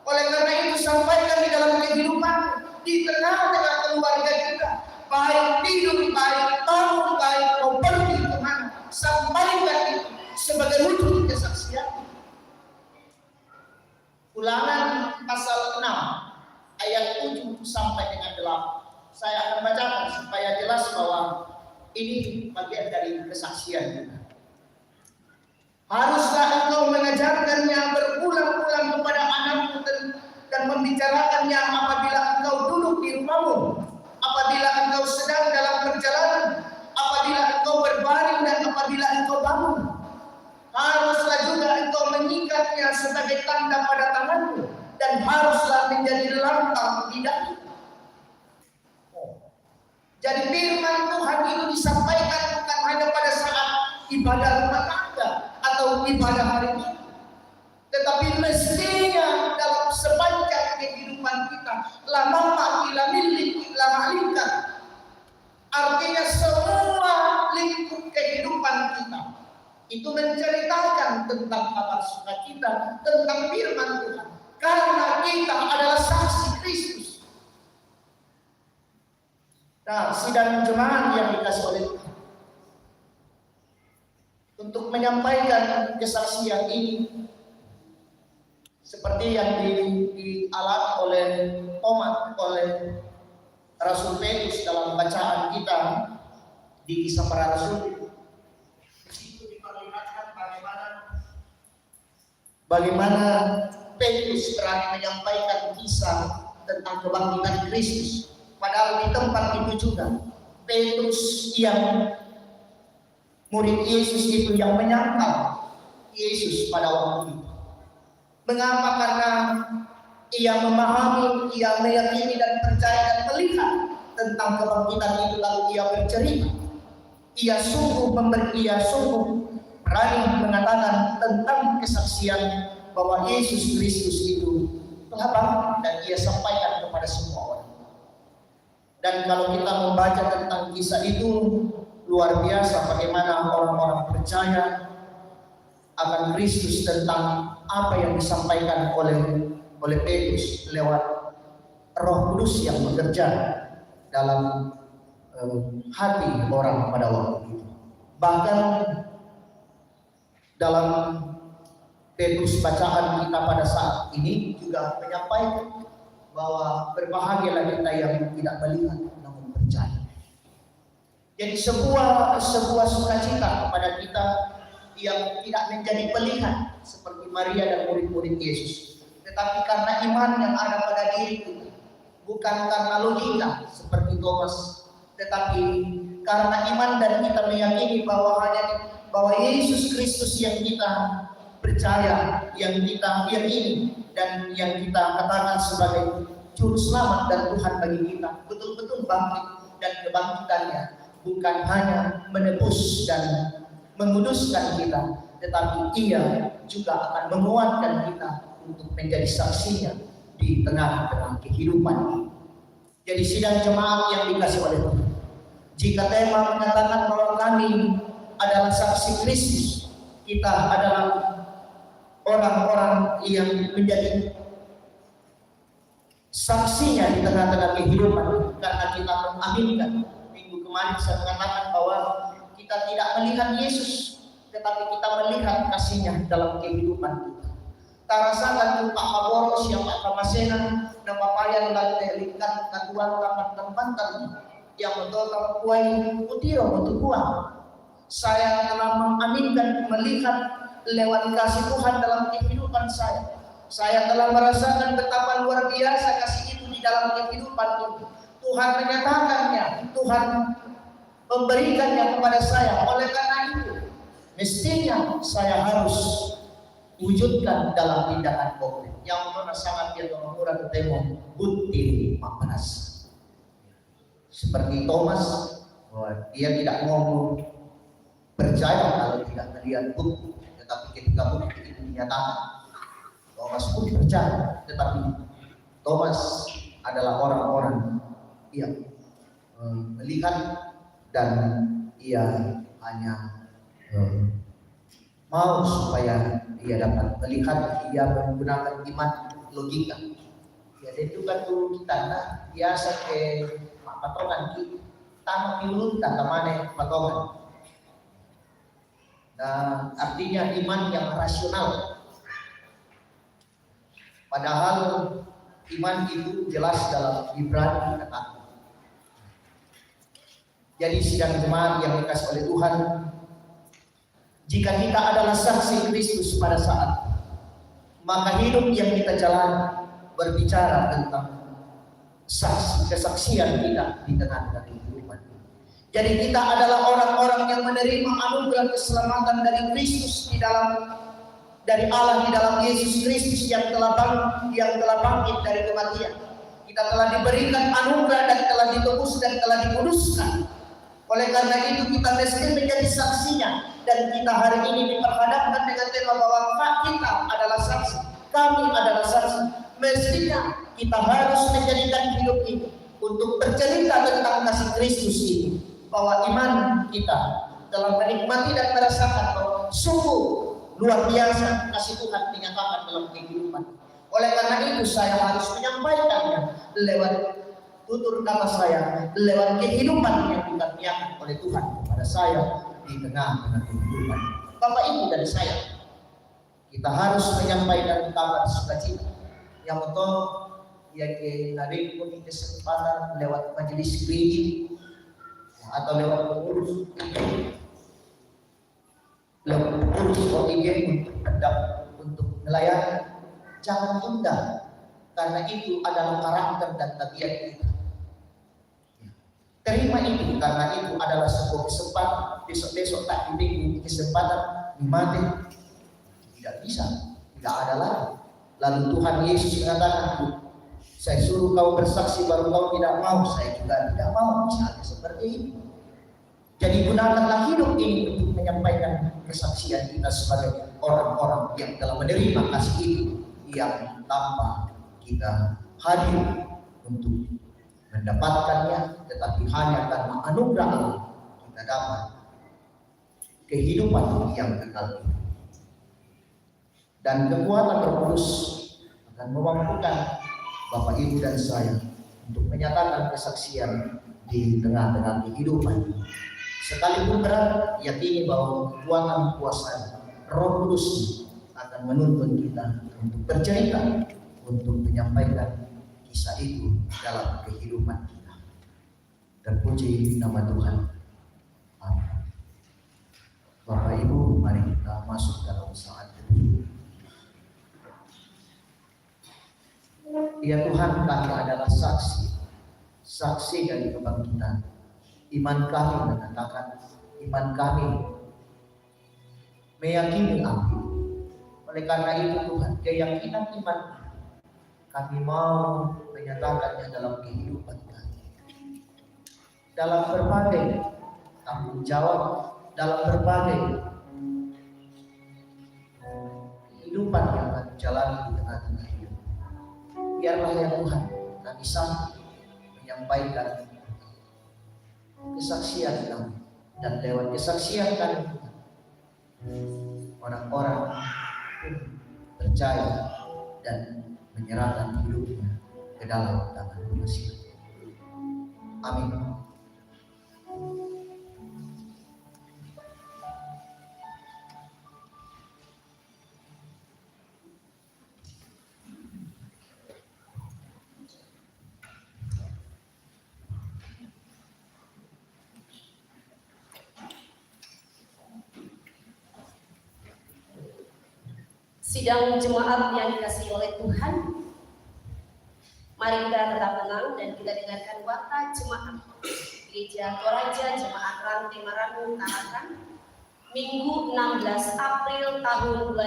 Oleh karena itu sampaikan di dalam kehidupan, di tengah-tengah keluarga kita, baik tidur, baik bangun, baik mau pergi kemana, sampaikan itu sebagai wujud kesaksian. Ulangan pasal 6 ayat 7 sampai dengan 8. Saya akan bacakan supaya jelas bahwa ini bagian dari kesaksian kita. Haruslah engkau mengajarkannya berulang-ulang kepada anakmu dan membicarakannya apabila engkau duduk di rumahmu, apabila engkau sedang dalam perjalanan, apabila engkau berbaring dan apabila engkau bangun. Haruslah juga engkau mengikatnya sebagai tanda pada tanganmu dan haruslah menjadi lambang di dahi. Jadi firman Tuhan itu disampaikan bukan hanya pada saat ibadah rumah tangga atau ibadah hari ini, tetapi mestinya dalam sepanjang kehidupan kita, lama ila milik ila malika. Artinya semua lingkup kehidupan kita itu menceritakan tentang kabar sukacita, tentang firman Tuhan, karena kita adalah saksi Kristus. Nah, sidang jemaat yang dikasih oleh Tuhan, untuk menyampaikan kesaksian ini seperti yang dialami oleh Thomas, oleh Rasul Petrus dalam bacaan kita di Kisah Para Rasul. Di situ diperlihatkan bagaimana Petrus berani menyampaikan kisah tentang kebangkitan Kristus. Padahal di tempat itu juga Petrus yang murid Yesus itu yang menyangkal Yesus pada waktu itu. Mengapa? Karena ia memahami, ia meyakini dan percaya dan melihat tentang kebangkitan itu, lalu ia bercerita. Ia sungguh berani mengatakan tentang kesaksian bahwa Yesus Kristus itu telah bangkit dan ia sampaikan kepada semua orang. Dan kalau kita membaca tentang kisah itu, luar biasa bagaimana orang-orang percaya akan Kristus tentang apa yang disampaikan oleh Petrus lewat Roh Kudus yang bekerja dalam hati orang pada waktu itu. Bahkan dalam Petrus bacaan kita pada saat ini juga menyampaikan bahwa berbahagialah kita yang tidak melihat namun percaya. Jadi sebuah sukacita kepada kita yang tidak menjadi melihat seperti Maria dan murid-murid Yesus, tetapi karena iman yang ada pada diri kita, bukan karena logika seperti Thomas, tetapi karena iman dan kita meyakini bahwa Yesus Kristus yang kita percaya, yang kita yakini dan yang kita katakan sebagai juru selamat dan Tuhan bagi kita, betul-betul bangkit, dan kebangkitannya bukan hanya menebus dan menguduskan kita, tetapi Ia juga akan menguatkan kita untuk menjadi saksinya di tengah-tengah kehidupan. Jadi sidang jemaat yang dikasih oleh Tuhan, jika tema mengatakan bahwa kami adalah saksi Kristus, kita adalah orang-orang yang menjadi saksinya di tengah-tengah kehidupan, karena kita mengaminkan. Minggu kemarin saya mengatakan bahwa kita tidak melihat Yesus tetapi kita melihat kasih-Nya dalam kehidupan kita. Tarasakan Pak Kaboros yang Pak Kamasena na mapayan lang lingkat katuan tapat tempat yang betul kuai utiro untuk kuat. Saya telah mengaminkan melihat lewat kasih Tuhan dalam kehidupan saya. Saya telah merasakan betapa luar biasa kasih itu di dalam kehidupan itu. Tuhan menyatakannya, Tuhan memberikannya kepada saya. Oleh karena itu, mestinya saya harus wujudkan dalam tindakan konkret. Yang mana sangat dia mengurang ketemu bukti panas. Seperti Thomas, dia tidak mau percaya kalau tidak melihat bukti, tetapi ketika bukti itu dinyatakan, Thomas pun percaya. Tetapi Thomas adalah orang-orang yang melihat dan ia hanya mau supaya dia dapat melihat, ia menggunakan iman logika. Jadi itu kan dulu kita biasa ke patongan tanah piulun kata mana patongan. Nah, artinya iman yang rasional. Padahal iman itu jelas dalam Ibrani kata. Jadi sidang jemaat yang dikasih oleh Tuhan, jika kita adalah saksi Kristus pada saat, maka hidup yang kita jalani berbicara tentang kesaksian kita di tengah-tengah kehidupan. Jadi kita adalah orang-orang yang menerima anugerah keselamatan dari Kristus dari Allah di dalam Yesus Kristus yang telah bangkit dari kematian. Kita telah diberikan anugerah dan telah ditebus dan telah dikuduskan. Oleh karena itu kita mesti menjadi saksinya, dan kita hari ini diperhadapkan dengan tema bahwa kita adalah saksi, kami adalah saksi. Mestinya kita harus menjadikan hidup ini untuk bercerita tentang kasih Kristus ini, bahwa iman kita telah menikmati dan merasakan bahwa sungguh luar biasa kasih Tuhan dinyatakan dalam kehidupan. Oleh karena itu saya harus menyampaikannya lewat tutur kata saya, lewat kehidupan yang dikaruniakan oleh Tuhan kepada saya di tengah-tengah kehidupan. Bapak Ibu dan saya, kita harus menyampaikan kabar sukacita yang betul, yang hari pun kesempatan lewat majelis gereja atau lewat pengurus OIG untuk melayani. Jangan tunda, karena itu adalah karakter dan tabiat kita. Terima itu, karena itu adalah sebuah kesempatan. Besok-besok tak diberi kesempatan mati, tidak bisa, tidak ada lagi. Lalu Tuhan Yesus mengatakan, saya suruh kau bersaksi baru kau tidak mau, saya juga tidak mau. Misalnya seperti ini. Jadi gunakanlah hidup ini untuk menyampaikan kesaksian kita sebagai orang-orang yang telah menerima kasih itu, yang tanpa kita hadir untuk mendapatkannya, tetapi hanya karena anugerah Allah kita dapat kehidupan yang kekal. Dan kekuatan Roh Kudus akan memampukan Bapak Ibu dan saya untuk menyatakan kesaksian di tengah-tengah kehidupan. Sekalipun berat, yakini bahwa kekuatan kuasa Roh Kudus akan menuntun kita untuk bercerita, untuk menyampaikan kisah itu dalam kehidupan kita. Terpuji nama Tuhan. Amin. Bapak Ibu, mari kita masuk dalam saat teduh. Ya Tuhan, kami adalah saksi dari kebangkitan. Iman kami mengatakan, iman kami meyakini Amin. Oleh karena itu Tuhan, keyakinan iman kami mau menyatakannya dalam kehidupan kami, dalam berbagai tanggung jawab, dalam berbagai kehidupan yang kami jalani di tengah-tengah hidup. Biarlah ya Tuhan, kami sanggup menyampaikan kesaksian kami, dan lewat kesaksian kami orang-orang pun percaya dan menyerahkan hidupnya ke dalam tangan Tuhan. Amin. Sidang jemaat yang dikasihi oleh Tuhan, mari kita tetap tenang dan kita dengarkan warta jemaat Gereja Toraja Jemaat Rantai Marangu Tarakan Minggu 16 April tahun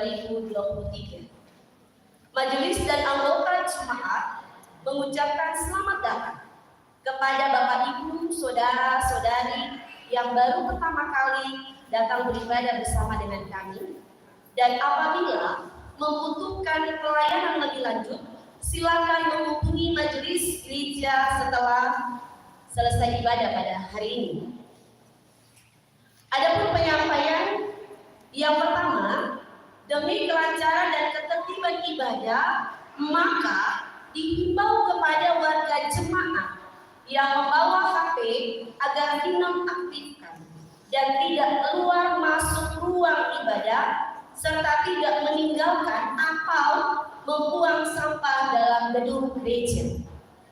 2023. Majelis dan anggota jemaat mengucapkan selamat datang kepada Bapak Ibu, Saudara-saudari yang baru pertama kali datang beribadah bersama dengan kami. Dan apabila membutuhkan pelayanan lebih lanjut, silakan menghubungi majelis gereja setelah selesai ibadah pada hari ini. Adapun penyampaian yang pertama, demi kelancaran dan ketertiban ibadah, maka dihimbau kepada warga jemaat yang membawa HP agar dinonaktifkan dan tidak keluar masuk ruang ibadah, serta tidak meninggalkan atau membuang sampah dalam gedung gereja.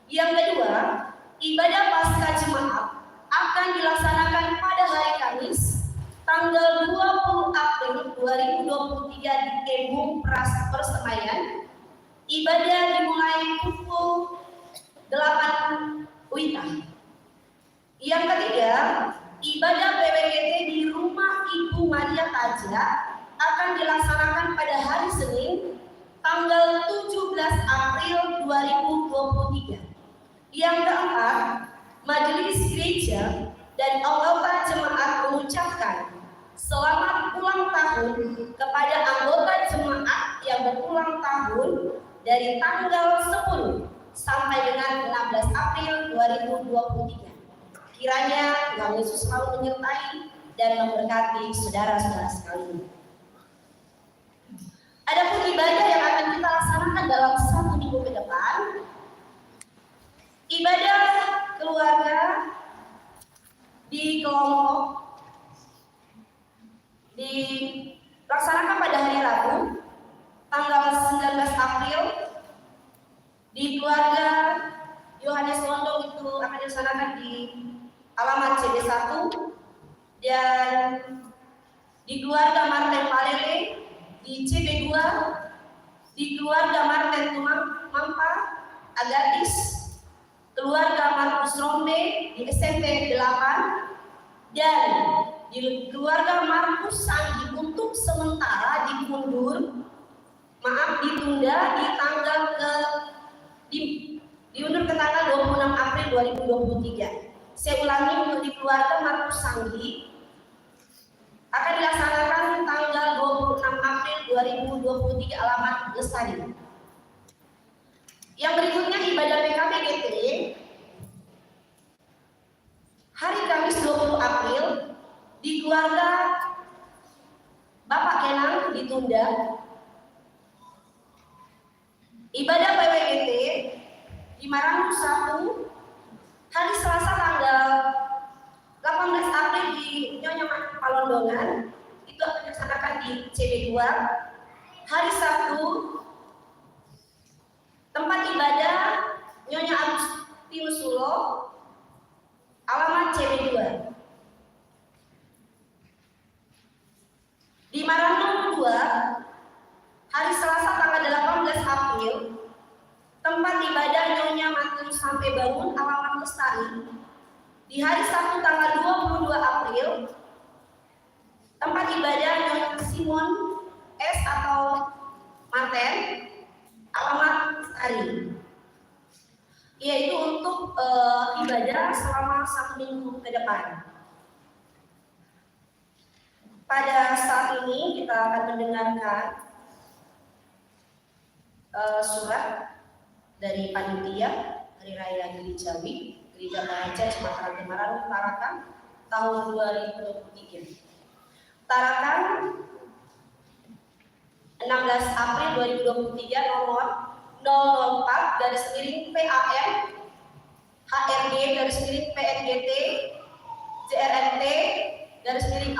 Yang kedua, ibadah Paskah jemaat akan dilaksanakan pada hari Kamis, tanggal 20 April 2023 di Kebun Persemaian. Ibadah dimulai pukul 8 WITA. Yang ketiga, ibadah PWGT di rumah Ibu Maria Taja akan dilaksanakan pada hari Senin, tanggal 17 April 2023. Yang keempat, majelis gereja dan anggota jemaat mengucapkan selamat ulang tahun kepada anggota jemaat yang berulang tahun dari tanggal 10 sampai dengan 16 April 2023. Kiranya Tuhan Yesus selalu menyertai dan memberkati saudara-saudara sekalian. Adapun ibadah yang akan kita laksanakan dalam 1 minggu ke depan, ibadah keluarga di kelompok dilaksanakan pada hari Rabu, tanggal 19 April di keluarga Yohanes Londong. Itu akan dilaksanakan di alamat CB1, dan di keluarga Martin Palele di CB2, di keluarga Martin Mampa Agatis, keluarga Markus Rombe di SMP 8, dan di keluarga Markus Sanggi untuk sementara ditunda diundur ke tanggal 26 April 2023. Saya ulangi, untuk di keluarga Markus Sanggi akan dilaksanakan tanggal 26 April 2023 alamat Lestari. Yang berikutnya ibadah PKBGT hari Kamis 20 April di keluarga Bapak Kenang ditunda. Ibadah PWGT di Marangu 1 hari Selasa tanggal 18 April di Nyonya Palondongan, itu akan dilaksanakan di CB2. Hari Sabtu tempat ibadah Nyonya Agustinus Sulo, alamat CB2. Di Marangu 2 hari Selasa tanggal 18 April tempat ibadah Nyonya Matius sampai bangun, alamat Lestari. Di hari Sabtu tanggal 22 April tempat ibadah Nyonya Simon S atau Marten, alamat Lestari. Yaitu untuk ibadah selama 1 minggu ke depan. Pada saat ini kita akan mendengarkan surat dari panitia Hari Raya Gerejawi Gereja Toraja Jemaat Rantai Marangu Tarakan tahun 2023. Tarakan 16 April 2023 nomor 004/PAM HRG PNGT JRNT /4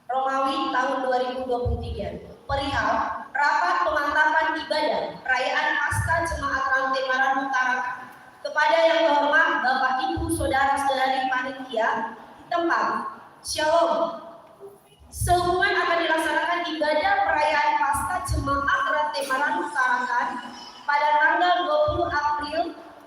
Romawi tahun 2023 perihal rapat pemantapan ibadah perayaan Paskah Jemaat Rantai Marangu Tarakan. Kepada yang terhormat Bapak Ibu Saudara-saudari panitia di tempat, Shalom. Sehubungan akan dilaksanakan ibadah perayaan Paskah Rantai Maranum Tarakan pada tanggal 20 April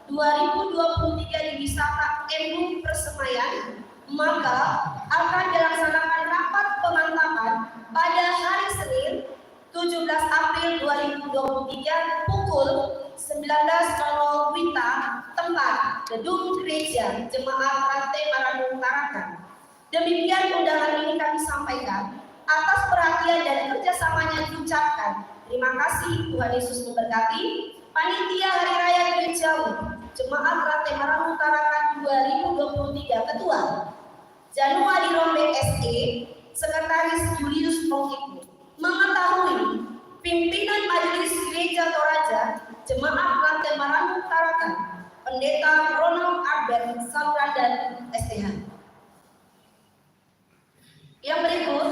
2023 di Wisata Embung Persemayan, maka akan dilaksanakan rapat pemantapan pada hari Senin 17 April 2023 pukul 19.00 WITA, tempat Gedung Gereja Jemaat Rantai Maranum Tarakan. Demikian undangan ini kami sampaikan. Atas perhatian dan kerjasamanya diucapkan terima kasih. Tuhan Yesus memberkati. Panitia Hari Raya Gereja Jemaat Rantai Maranum Tarakan 2023 Ketua Januari Rombe SE, Sekretaris Julius Pongkiku, mengetahui pimpinan Majelis Gereja Toraja Jemaat Rantai Maranum Tarakan Pendeta Ronald Albert Saluran dan STH. Yang berikut,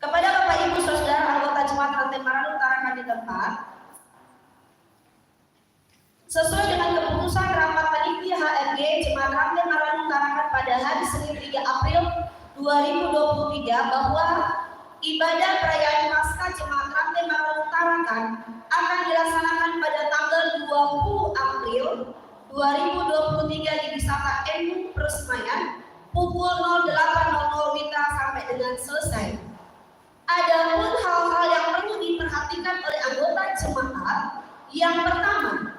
kepada Bapak Ibu Saudara anggota Jemaat Rantai Maranum Tarakan di tempat, sesuai dengan keputusan rapat panitia HRG Jemaat Rantai Maranum Tarakan pada hari Senin 3 April 2023 bahwa ibadah perayaan Paskah Jemaat Rantai Maranum Tarakan akan dilaksanakan pada tanggal 20 April 2023 di Wisata Embung Persemayan pukul 08.00 WITA sampai dengan selesai. Adapun hal-hal yang perlu diperhatikan oleh anggota jemaat, yang pertama,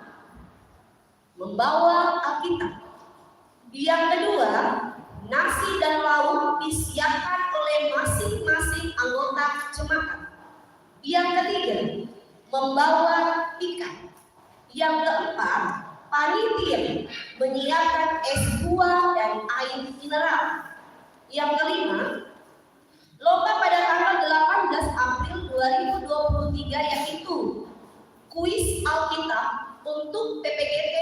membawa Alkitab. Yang kedua, nasi dan lauk disiapkan oleh masing-masing anggota jemaat. Yang ketiga, membawa ikan. Yang keempat, panitia menyiapkan es buah dan air mineral. Yang kelima, lomba pada tanggal 18 April 2023 yaitu kuis Alkitab untuk PPGT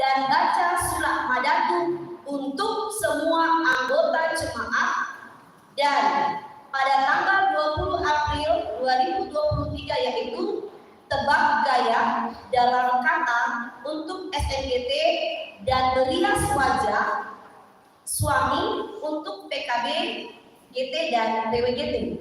dan baca surat Madatu untuk semua anggota jemaat, dan pada tanggal 20 April 2023 yaitu tebak gaya dalam kata untuk SNGT dan merias wajah suami untuk PKB, GT dan PWGT.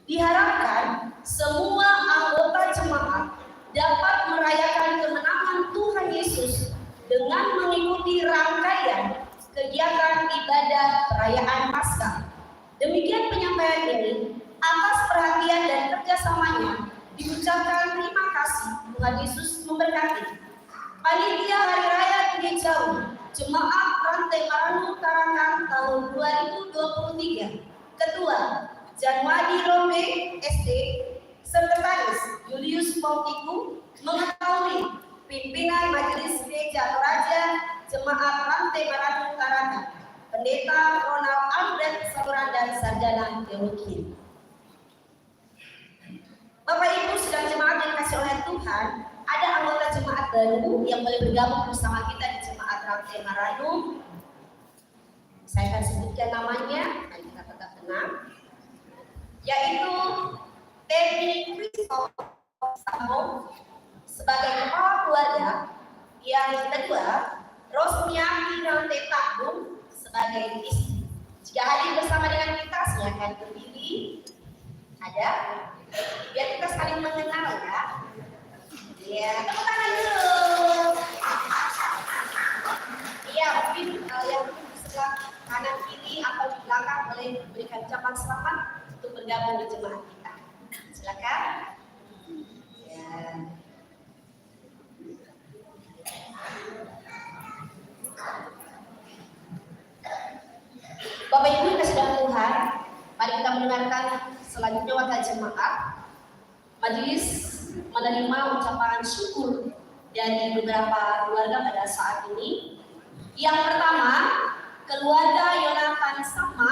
Diharapkan semua anggota jemaat dapat merayakan kemenangan Tuhan Yesus dengan mengikuti rangkaian kegiatan ibadah perayaan Paskah. Demikian penyampaian ini. Atas perhatian dan kerjasamanya diucapkan terima kasih. Tuhan Yesus memberkati. Panitia Hari Raya Gereja Jemaat Rantai Maranum Tarakan tahun 2023, Ketua Januari Rombe SD, Sekretaris Julius Pongkiku, mengetahui pimpinan Majelis Gereja Toraja Jemaat Rantai Maranum Tarakan Pendeta Ronald Albert Saluran dan Sarjana Teologi. Bapak Ibu sedang jemaat yang dikasihi oleh Tuhan, ada anggota jemaat baru yang boleh bergabung bersama kita di Jemaat Rantai Maranum. Saya akan sebutkan namanya, nanti kita tetap tenang, yaitu Teddy Christopher sebagai kepala keluarga. Yang kedua, Rosmiati Rantai Takbung sebagai istri. Jika hadir bersama dengan kita, silakan berdiri. Ada? Biar kita saling mengenal ya. Ya, tepuk tangan dulu. Iya, mungkin yang di sebelah kanan kiri atau di belakang boleh berikan ucapan selamat untuk bergabung di jemaat kita. Silakan. Ya. Bapak Ibu yang kasih Tuhan, mari kita mendengarkan selanjutnya wakil jemaat. Majelis menerima ucapan syukur dari beberapa keluarga pada saat ini. Yang pertama, keluarga Yonatan Sama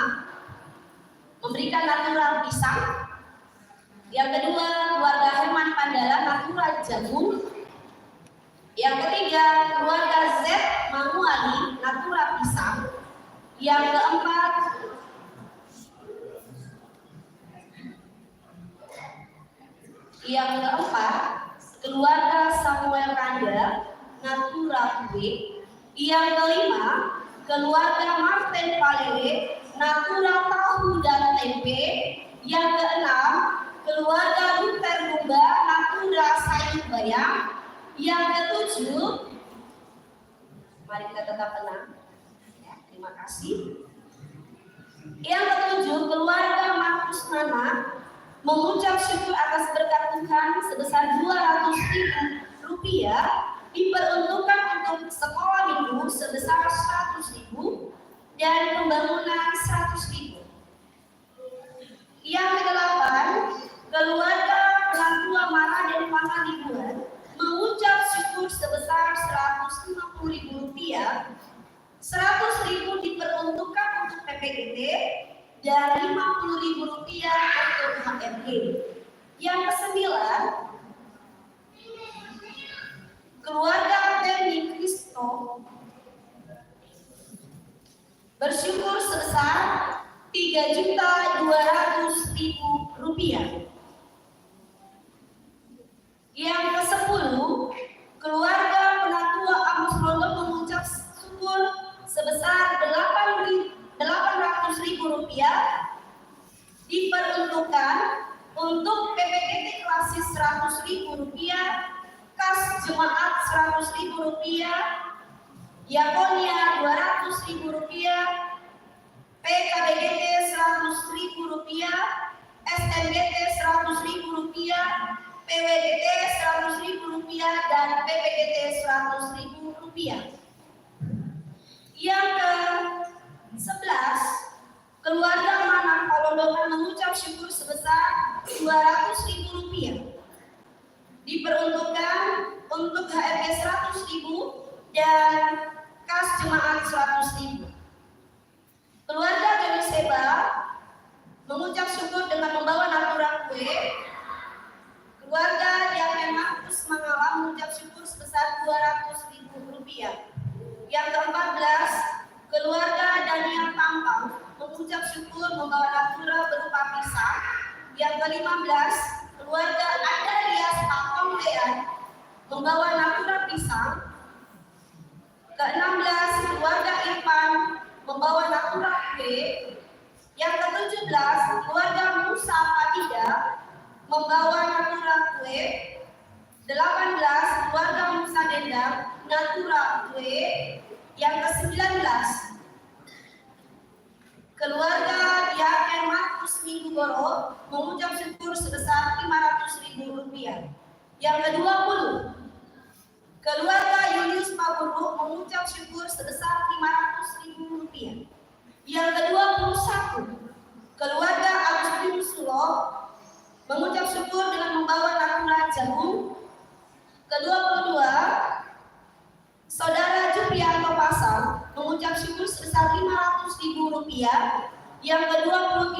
memberikan natural pisang. Yang kedua, keluarga Herman Pandala natural jagung. Yang ketiga, keluarga Z Manuali natural pisang. Yang keempat, keluarga Samuel Randa natural kue. Yang kelima, keluarga Martin Palele natural tahu dan tempe. Yang keenam, keluarga Luther Bumba Natura Sayur Bayang. Yang ketujuh, mari kita tetap tenang. Ya, terima kasih. Yang ketujuh, keluarga Markus Nana mengucap syukur atas berkat Tuhan sebesar Rp200.000 diperuntukkan untuk sekolah minggu sebesar Rp100.000 dan pembangunan Rp100.000. Yang kedelapan, keluarga Pelantua Mara dan Pangalibuan mengucap syukur sebesar Rp150.000, Rp100.000 diperuntukkan untuk PPGT dan Rp50.000 untuk HMG. Yang kesembilan, keluarga Penny Kristo bersyukur sebesar Rp3.200.000. Yang ke-10, keluarga Penatua Amos Rondo mengucap syukur sebesar Rp800.000 diperuntukkan untuk PPGT Klasis Rp100.000, kas jemaat Rp100.000, Diakonia Rp200.000, PKBGT Rp100.000, SMGT Rp100.000, PWGT Rp100.000 dan PPGT Rp100.000. Yang ke-11, keluarga Manang Palondongan mengucap syukur sebesar Rp200.000 diperuntukkan untuk HMG Rp100.000 dan kas jemaat Rp100.000. Keluarga Joni Seba mengucap syukur dengan membawa natura kue. Keluarga Diaken Markus Mangala mengucap syukur sebesar Rp200.000. Yang ke-14, keluarga Daniel Tampang mengucap syukur membawa natura berupa pisang. Yang ke-15, keluarga Andarias Aponglean membawa natura pisang. Ke-16, keluarga Irfan membawa natura kue. Yang ke-17, keluarga Musa Patida membawa natura kue. 18, keluarga Musa Dendang natura kue. Yang ke-19, keluarga Diaken Markus Minggu Goro mengucap syukur sebesar Rp500.000. Yang ke-20, keluarga Julius Paburu mengucap syukur sebesar Rp500.000. Yang ke-21, keluarga Agustinus Sulo mengucap syukur dengan membawa natura jagung. Ke-22, saudara Juprianto Pasang mengucap syukur sebesar Rp500.000. Yang ke-23,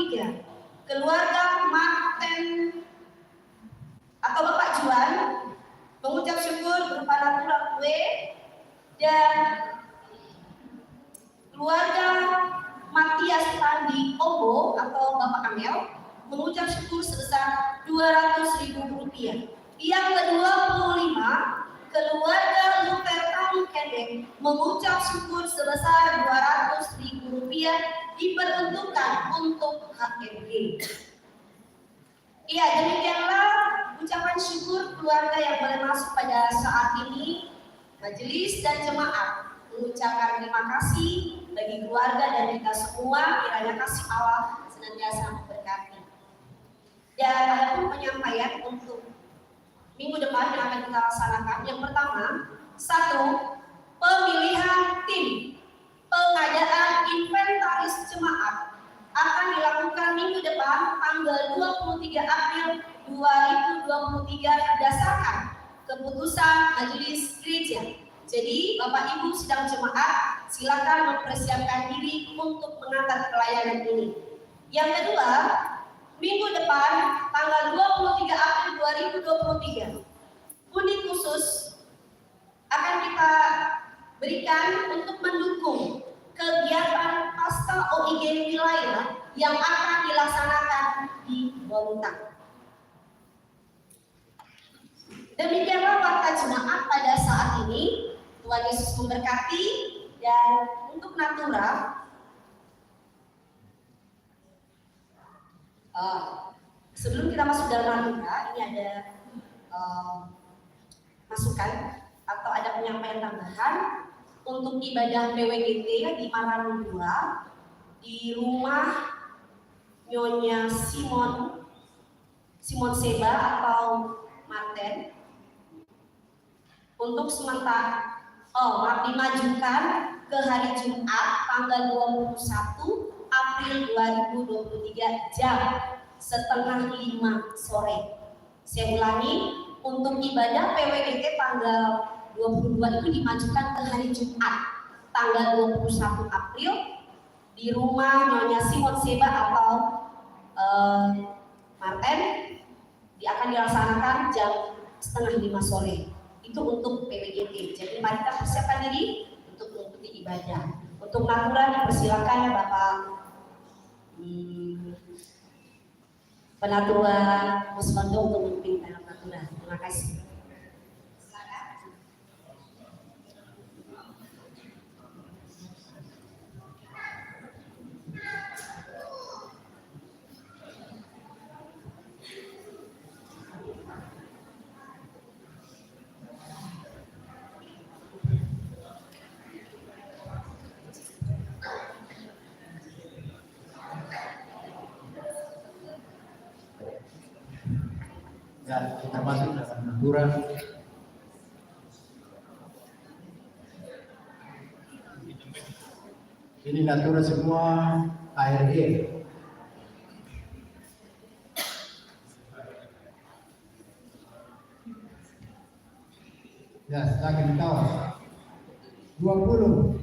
keluarga Martin atau Bapak Juan mengucap syukur berupa natura kue. Dan keluarga Matias Tandi Obo atau Bapak Amel mengucap syukur sebesar Rp200.000. Yang ke-25, keluarga Luther Tani Kendeng mengucap syukur sebesar Rp200.000 diperuntukkan untuk HMG. Iya, demikianlah ucapan syukur keluarga yang boleh masuk pada saat ini. Majelis dan jemaat mengucapkan terima kasih bagi keluarga dan kita semua. Kiranya kasih Allah senantiasa memberkati. Dan ada pun penyampaian untuk minggu depan yang akan kita laksanakan. Yang pertama, 1. Pemilihan tim pengadaan inventaris jemaat akan dilakukan minggu depan tanggal 23 April 2023 berdasarkan keputusan Majelis Gereja. Jadi Bapak Ibu sidang jemaat silakan mempersiapkan diri untuk mengantar pelayanan ini. Yang kedua, minggu depan tanggal 23 April 2023 undi khusus akan kita berikan untuk mendukung kegiatan pasca OIG wilayah yang akan dilaksanakan di Bontang. Demikianlah warta jemaat pada saat ini. Tuhan Yesus memberkati. Dan untuk natura, Sebelum kita masuk dalam natura, ini ada masukan atau ada penyampaian tambahan untuk ibadah PWGT di Maranua di rumah Nyonya Simon Seba atau Marten untuk sementara dimajukan ke hari Jumat tanggal 21 April 2023 jam 4:30 sore. Saya ulangi, untuk ibadah PWGT tanggal 22 itu dimajukan ke hari Jumat tanggal 21 April di rumah Nyonya Simon Seba atau Marten. Akan dilaksanakan jam 4:30 sore. Itu untuk PWGT. Jadi mari kita persiapkan diri untuk mengikuti ibadah. Untuk natura dipersilakan ya Bapak Penatua Musmondo untuk memimpin dalam natura. Terima kasih. Ya, kita masuk dalam natura. Ini natura semua ARG. Ya, silakan dikawal. 20,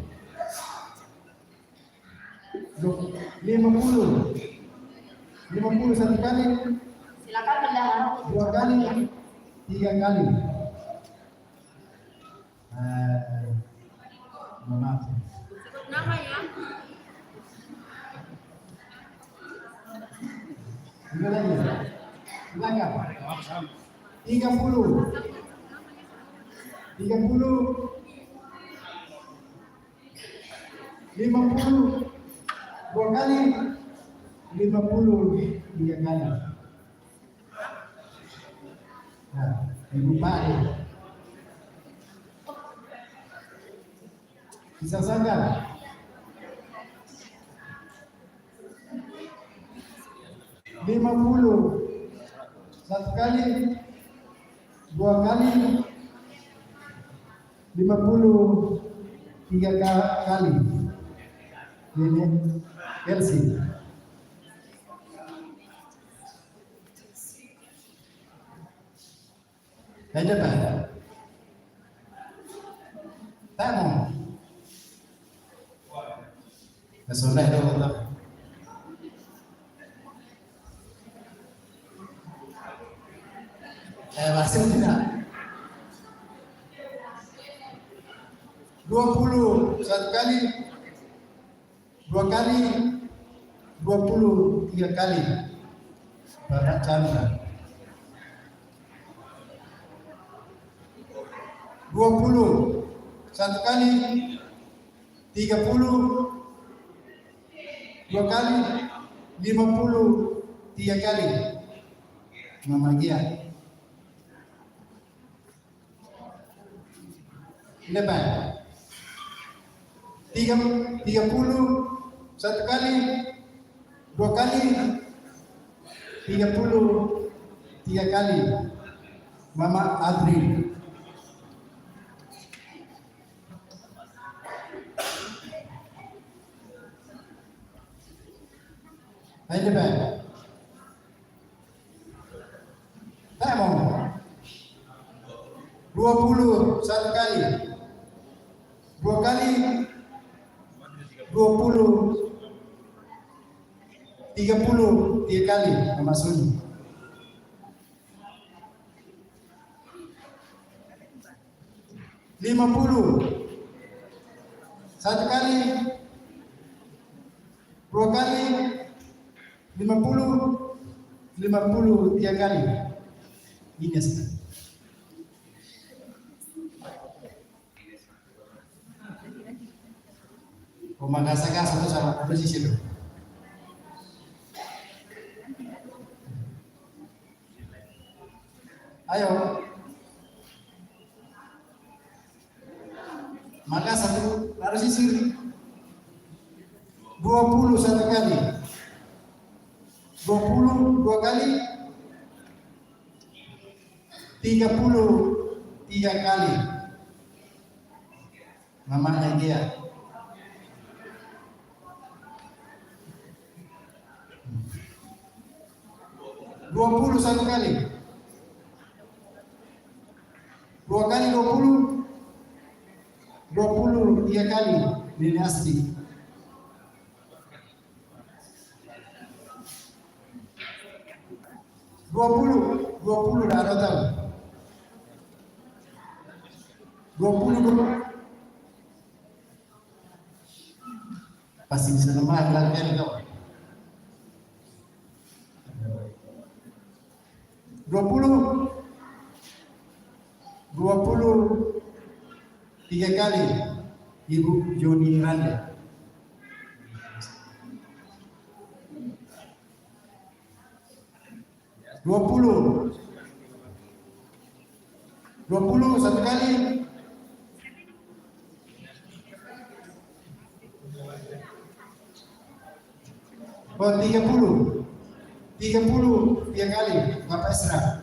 50 satu kali. Silakan bendahara. 2 kali, 3 kali. Maaf. Nama ya. Juga lagi. Silakan. 30. 50. 2 kali. 50 3 kali. Nah, Ibu Pak bisa sangka 50 1 kali, 2 kali, 50 3 kali. Ini versi. Aja Pak. Tamu. Kesoleh dong tak. Masih tidak. 20 1 kali, 2 kali, 20 3 kali. Bapak Chandra. 20 1 kali, 30 2 kali, 50 3 kali. Mama Gia. Lepas 30 1 kali, 2 kali, 30 3 kali. Mama Adri. Ayo Pak. Tak mau. 20 1 kali. 2 kali. 20 30 3 kali sama Suni. 50 1 kali. 2 kali. 50 3 kali. Ini sudah. Pemakasaka satu sama apa sih itu? Ayo. Maka satu harus sisir 21 kali. 20 2 kali. 33 kali. Mamanya dia. 21 kali. 2 kali 20. 23 kali ini asli. 20 dah ada tahu. 20 pasti bisa lemah latihan kau. 23 kali Ibu Joni Randa. 20 satu kali. 30 3 kali Bapak Esra.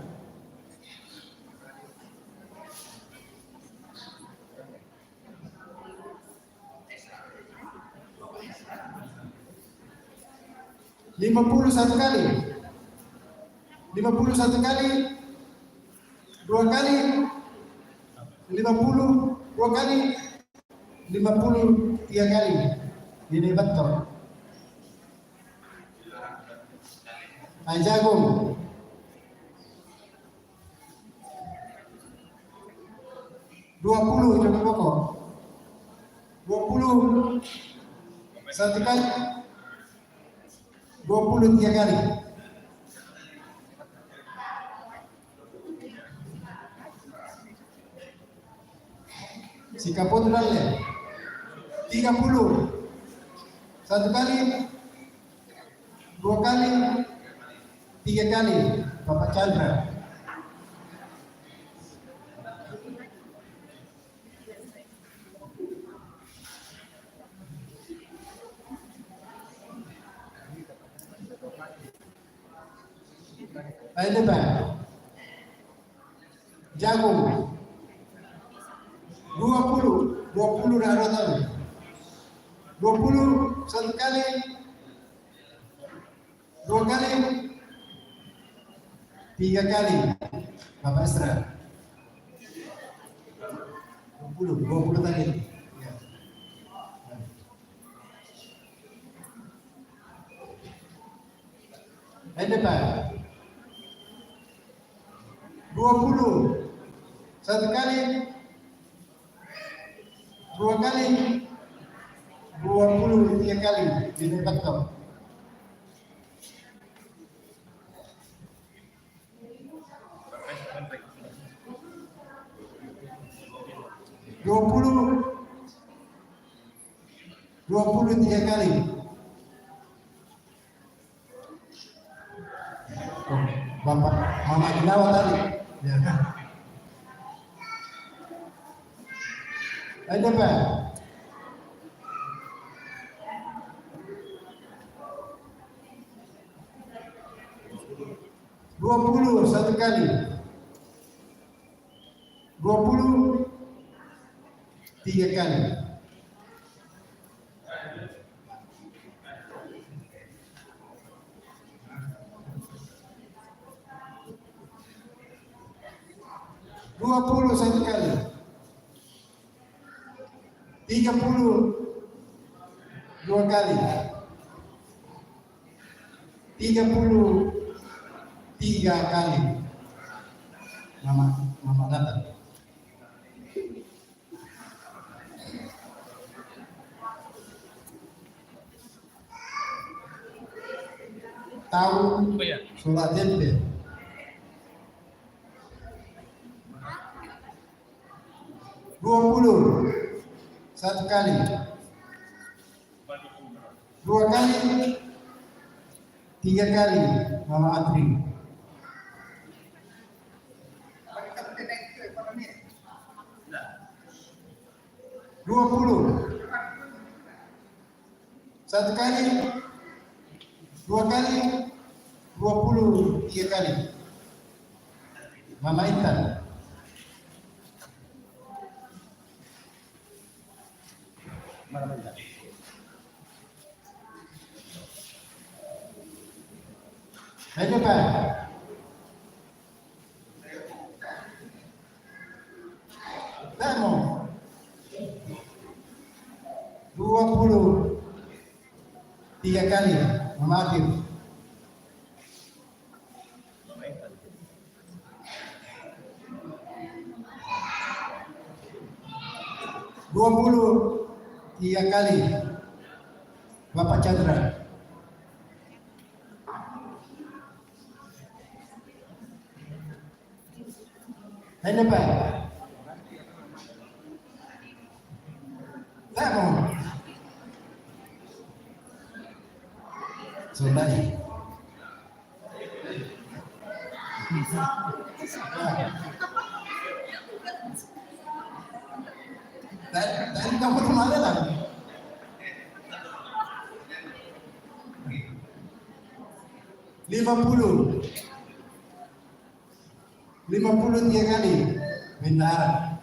51 kali. 51 kali. 2 kali. 50 2 kali. 53 kali. Ini betul. Jagung. 20 coba pokok. 20 satu kali. 23 kali. Sikapot dalle. 30 satu kali. 2 kali. 3 kali Bapak Chandra. Ayo depan. Jagung 20 dah ada tahu. 20 satu kali. 2 kali. 3 kali Bapak Esra. 20 tadi. Ya. Ayo depan. 20 satu kali. 2 kali. 23 kali di betul. 23 kali. Oh, Bapak Mama Ginawa tadi. Ya. Ada Pak. 20 satu kali. 20 3 kali. Dua puluh satu kali. 32 kali. 33 kali. Mama datang. Tahu sholat tempe. 20 satu kali. 2 kali. 3 kali Mama Adri. 20. Satu kali, dua kali, 20, 3 kali. Mama Intan. Mana Intan? Ayo Pak. Tamo. 20, 3 kali. Mama Afif. Dua puluh 3 kali Bapak Chandra. Ayo Pak. Tamo. Sundai. Dan kamu kemana lah? Lima puluh 53 kali benar.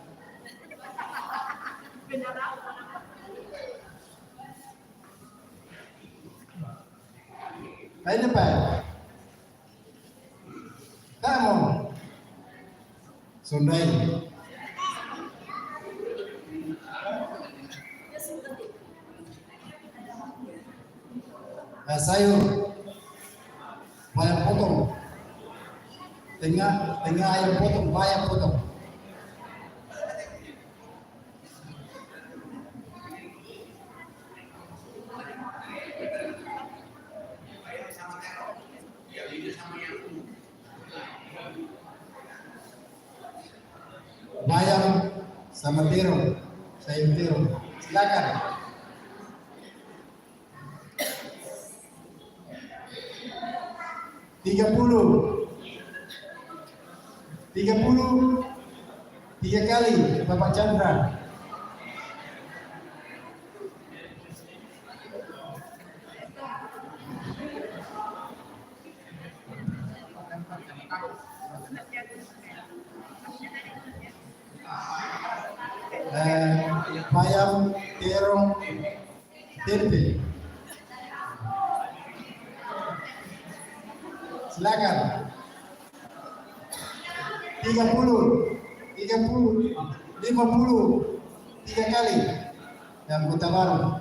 Ayo depan. Kamu Sundai. Sayur banyak potong, tengah ayam potong, banyak potong. Bayam sama terong, sayur terong. Silakan. Tiga puluh 3 kali Bapak Chandra. Bayam, terong, tempe. Silakan. 30, 50, 3 kali yang Kota Baru.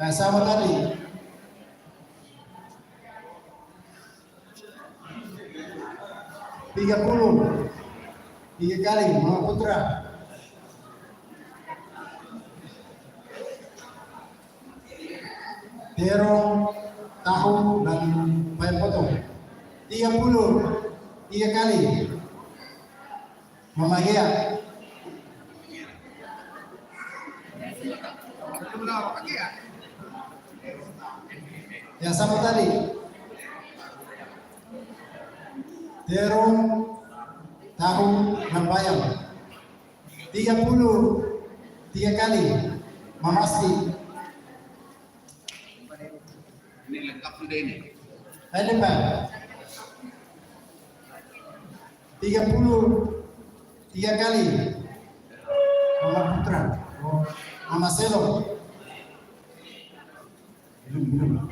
Nah, sama tadi. Tiga kali Mama Putra. Terong, tahu dan bayam potong. 3 kali Mama Gea. Yang sama tadi. Terong, tahu dan bayam. 3 kali Mama Asti. Ini lengkap sudah ini. Ada Pak. 33 kali Mama Putra. Mama Selo. Belum.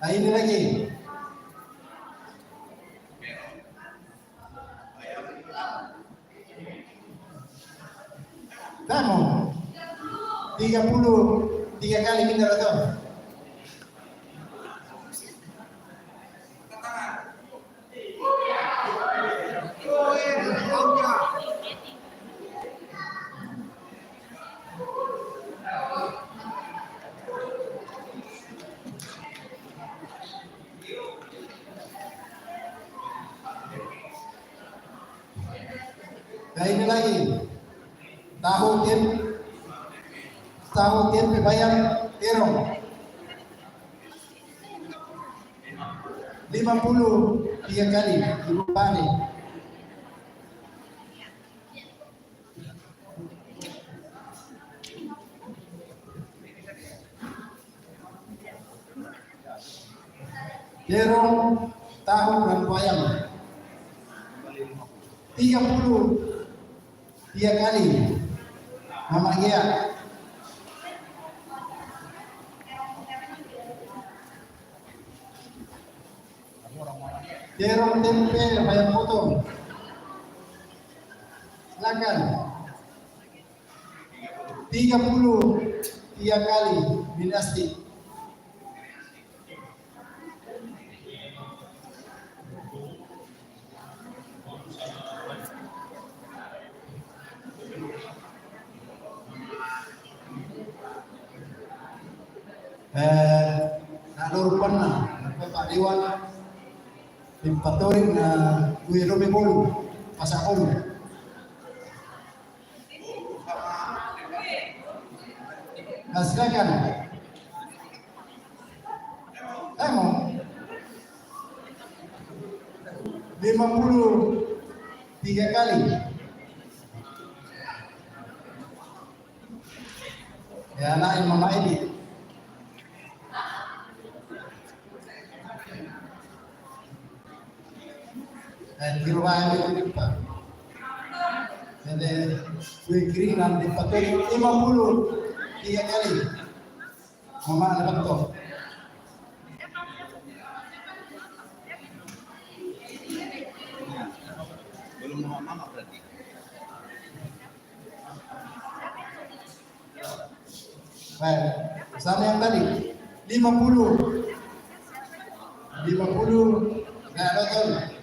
Nah, ini lagi. Kamu 33 kali kita datang. Nah, ini lagi tahu tempe bayam terong. 53 kali Ibu Pani. Derong tahu dan wayang 33 kali Mama Gia. Derong tempe bayam potong. Silakan. 33 kali dinasti. Nak lurupan na Pak Dewan Impatorin na Gue Romi Bolu Pasakol. Nah silakan. Temo 53 kali. Ya anak Mama Edi. Dan di rumah itu Pak. Jadi gue kirinan di pakai 53 kali. Mama ada betul. Belum mama berarti. Baik, sama yang tadi 50 nggak ada tahu.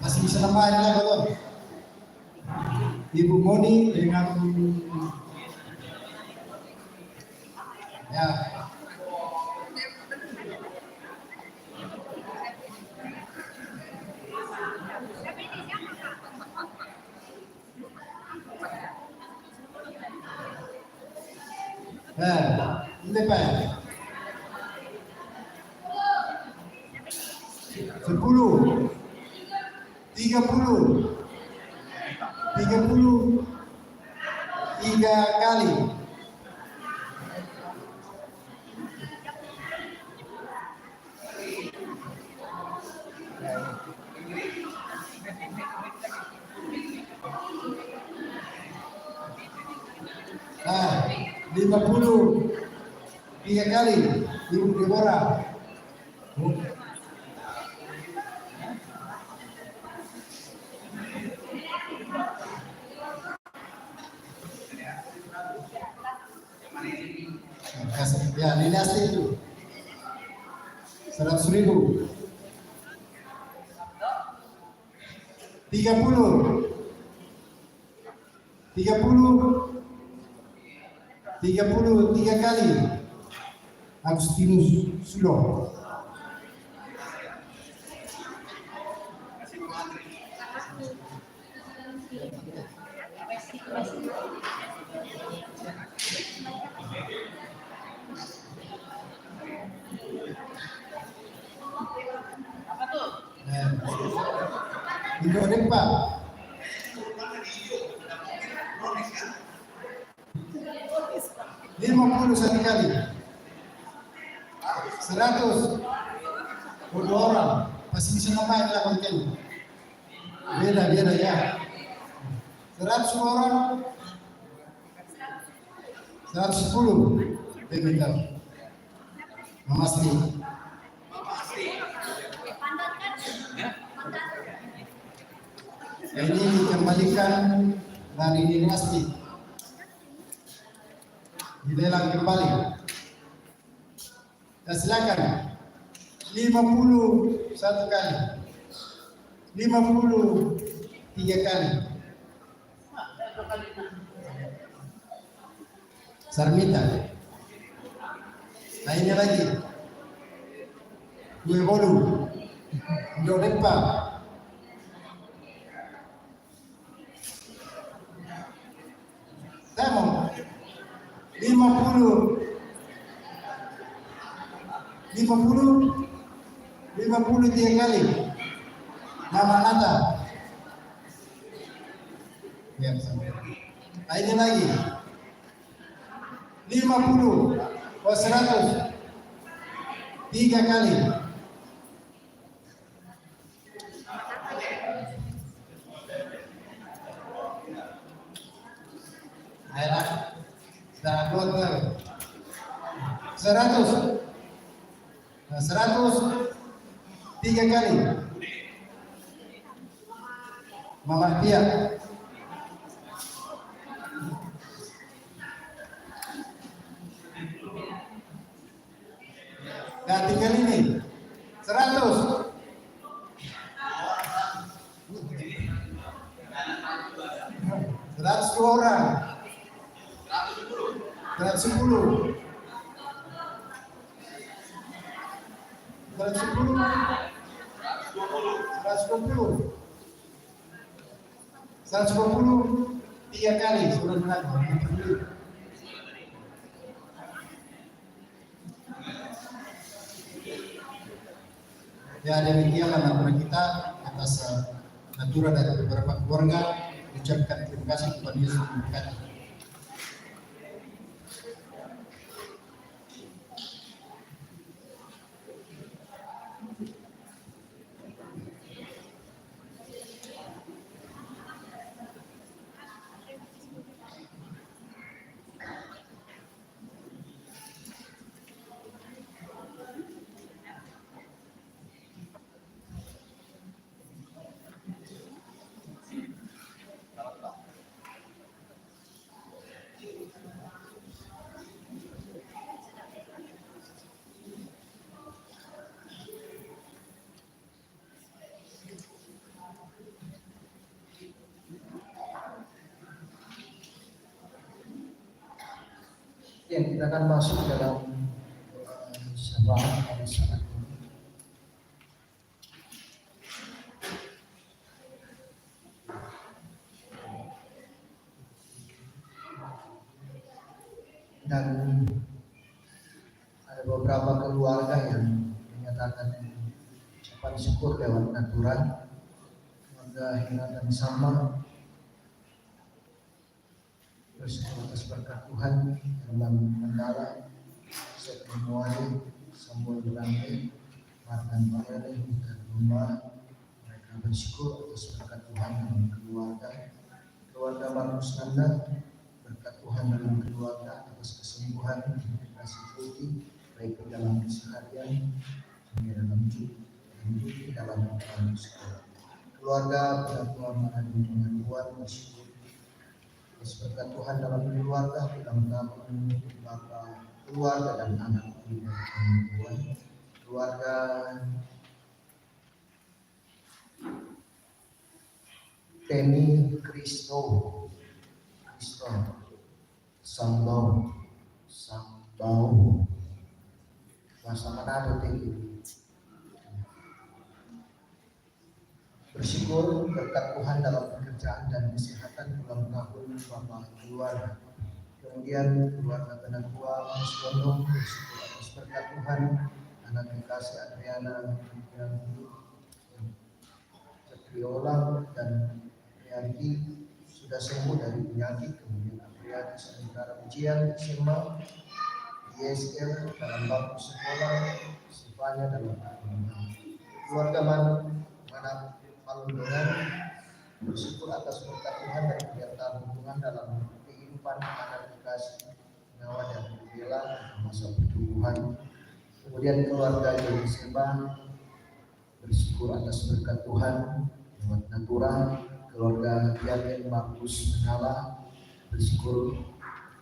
Masih bisa namanya lah betul. Ibu Moni dengan ya ini Pak 10 33 kali. Nah, 53 kali Ibu Deborah. Ya, dinasti itu 100.000. 33 kali Agustinus Sulo. Indonesia 51 kali 100 dua orang pasti bisa namanya lah konten beda ya 100 orang 110 pemegang Mama Sri. Ini dikembalikan dari dinasti dilelang kembali. Dan silakan 51 kali 53 kali Sarmita. Nah ini lagi Gue Bolu Indonesia. Temo 53 53 kali. Mama Nata. Ya, sampai. Nah, ini lagi. 50 oh 100 3 kali. Ayolah, sudah kuat kan? 100 nah, 100 3 kali. Mama Tia. Nah, 3 kali ini 100. 102 orang. 110. 120 3 kali sudah benar. Ya, demikianlah laporan kita atas natura dari beberapa keluarga. Ucapkan terima kasih kepada Yesus memberkati. Ya, kita akan masuk dalam syafaat pada saat ini. Dan ada beberapa keluarga yang menyatakan ucapan syukur lewat natural, keluarga Hinatan Sama bersyukur atas berkat Tuhan dalam Mandala, Sekmenuari, Samuel Berangke, Martin Bayani, dan rumah. Mereka bersyukur atas berkat Tuhan dalam keluarga Markus Nanda, berkat Tuhan dalam keluarga atas kesembuhan, kasih putih, baik di dalam keseharian, hingga dalam sekolah. Keluarga Tuhan Manado Tuhan bersyukur berkat Tuhan dalam keluarga, dalam Bapak, keluarga dan anak Tuhan, keluarga Teni Kristo Sambau bahasa Manado tinggi. Bersyukur berkat Tuhan dalam pekerjaan dan kesehatan ulang tahun Bapak keluarga. Kemudian keluarga Penakua Mas Gondong bersyukur atas berkat Tuhan anak kekasih Adriana yang Cetriola dan Priyanti sudah sembuh dari penyakit. Kemudian Priyanti sementara ujian SMA ISL dalam bangku sekolah, siswanya dalam keluarga mana Palundonan bersyukur atas berkat Tuhan dan penyertaan hubungan dalam kehidupan anak kekasih Nawa dan Bella masa pertumbuhan. Kemudian keluarga Yeniseba bersyukur atas berkat Tuhan lewat natural. Keluarga Yamin Markus Menala bersyukur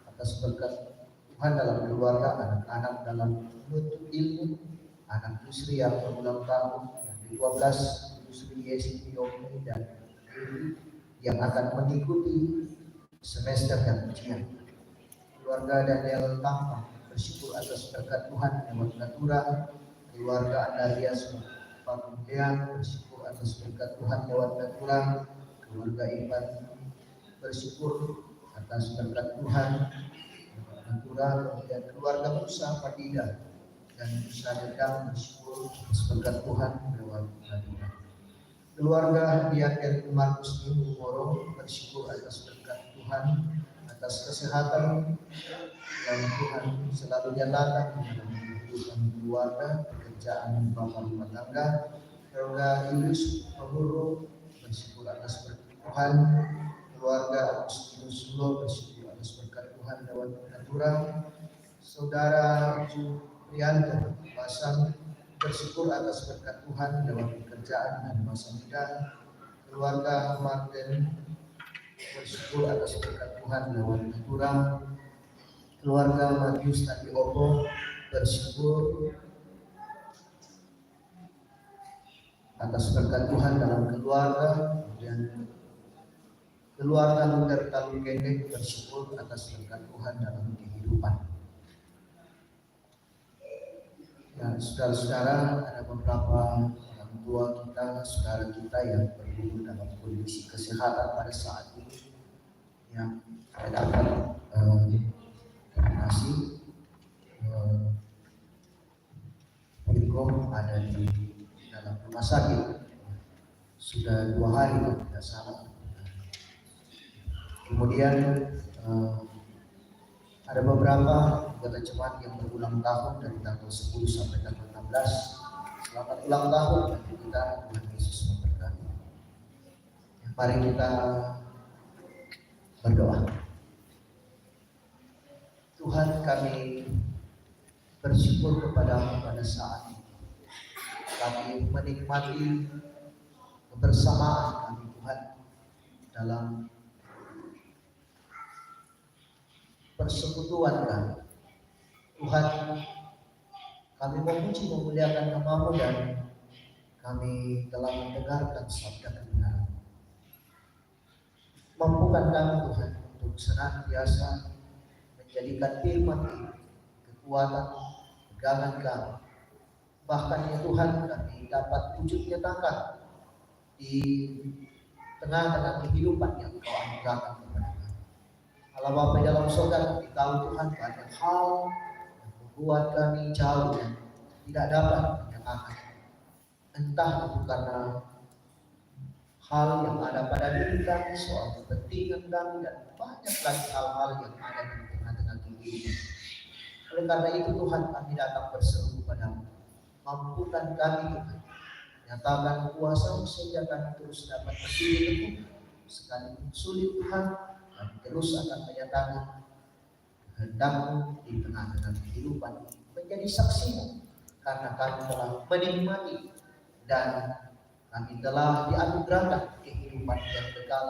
atas berkat Tuhan dalam keluarga, anak-anak dalam menuntut ilmu, anak Yusri yang berulang tahun yang ke-12, Yusri Yesi Yomi dan Dewi yang akan mengikuti semester dan ujian. Keluarga Daniel Tampak bersyukur atas berkat Tuhan lewat natural. Keluarga Andarias Pamundean bersyukur atas berkat Tuhan lewat natural. Keluarga Ivan bersyukur atas berkat Tuhan lewat natural. Dan keluarga Musa Padida dan Nusa Dedang bersyukur atas berkat Tuhan lewat Nadia. Keluarga Diaken Markus Moro bersyukur atas berkat Tuhan, atas kesehatan yang Tuhan selalu nyatakan dalam kehidupan keluarga, pekerjaan bapa rumah tangga. Keluarga Yunus Pemuru bersyukur atas berkat Tuhan. Keluarga Agustinus Sulo bersyukur atas berkat Tuhan lewat Natura. Saudara Prianto Pasang bersyukur atas berkat Tuhan lewat pekerjaan dan masa muda. Keluarga Martin bersyukur atas berkat Tuhan lewat Natura. Keluarga Matius Tadi Opo bersyukur atas berkat Tuhan dalam keluarga. Kemudian keluarga Luther Talu Kendek bersyukur atas berkat Tuhan dalam kehidupan. Ya, saudara-saudara, ada beberapa orang tua kita, saudara kita yang berada dalam kondisi kesehatan pada saat ini. Yang saya dapat informasi Virgo ada di dalam rumah sakit sudah 2 hari kalau tidak salah. Kemudian ada beberapa anggota jemaat yang berulang tahun dari tanggal 10 sampai tanggal 16. Selamat ulang tahun bagi kita, Tuhan Yesus memberkati. Mari kita berdoa. Tuhan, kami bersyukur kepada-Mu pada saat ini. Kami menikmati kebersamaan kami, Tuhan, dalam persekutuan kami. Tuhan, kami memuji memuliakan nama-Mu dan kami telah mendengarkan sabda kebenaran. Mampukan kami, Tuhan, untuk senantiasa menjadikan firman ini kekuatan, pegangan kami. Bahkan ya Tuhan, kami dapat wujud nyatakan di tengah-tengah kehidupan yang Kau anugerahkan kepada kami. Allah Bapa dalam surga, kami tahu Tuhan banyak hal yang membuat kami jauh dan tidak dapat menyatakan. Entah itu karena hal yang ada pada diri kami, soal kepentingan kami, dan banyak lagi hal-hal yang ada di tengah-tengah kehidupan. Oleh karena itu Tuhan, kami datang berseru kepada-Mu. Mampukan kami Tuhan, nyatakan kuasa-Mu sehingga kami terus dapat berdiri teguh. Sekalipun sulit Tuhan, kami terus akan menyatakan kehendak-Mu di tengah-tengah kehidupan ini, menjadi saksi-Mu, karena kami telah menikmati dan kami telah dianugerahkan kehidupan yang kekal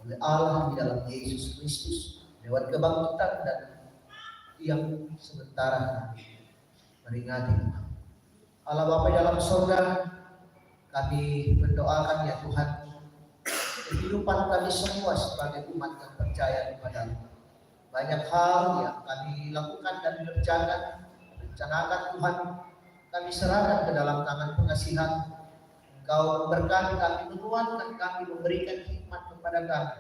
oleh Allah di dalam Yesus Kristus lewat kebangkitan dan yang sementara meringati. Allah Bapa dalam surga, kami mendoakan ya Tuhan, kehidupan kami semua sebagai umat yang percaya kepada-Mu. Banyak hal yang kami lakukan dan kerjakan, rencanakan Tuhan, kami serahkan ke dalam tangan pengasihan. Engkau memberkati kami, menguatkan kami, memberikan hikmat kepada kami,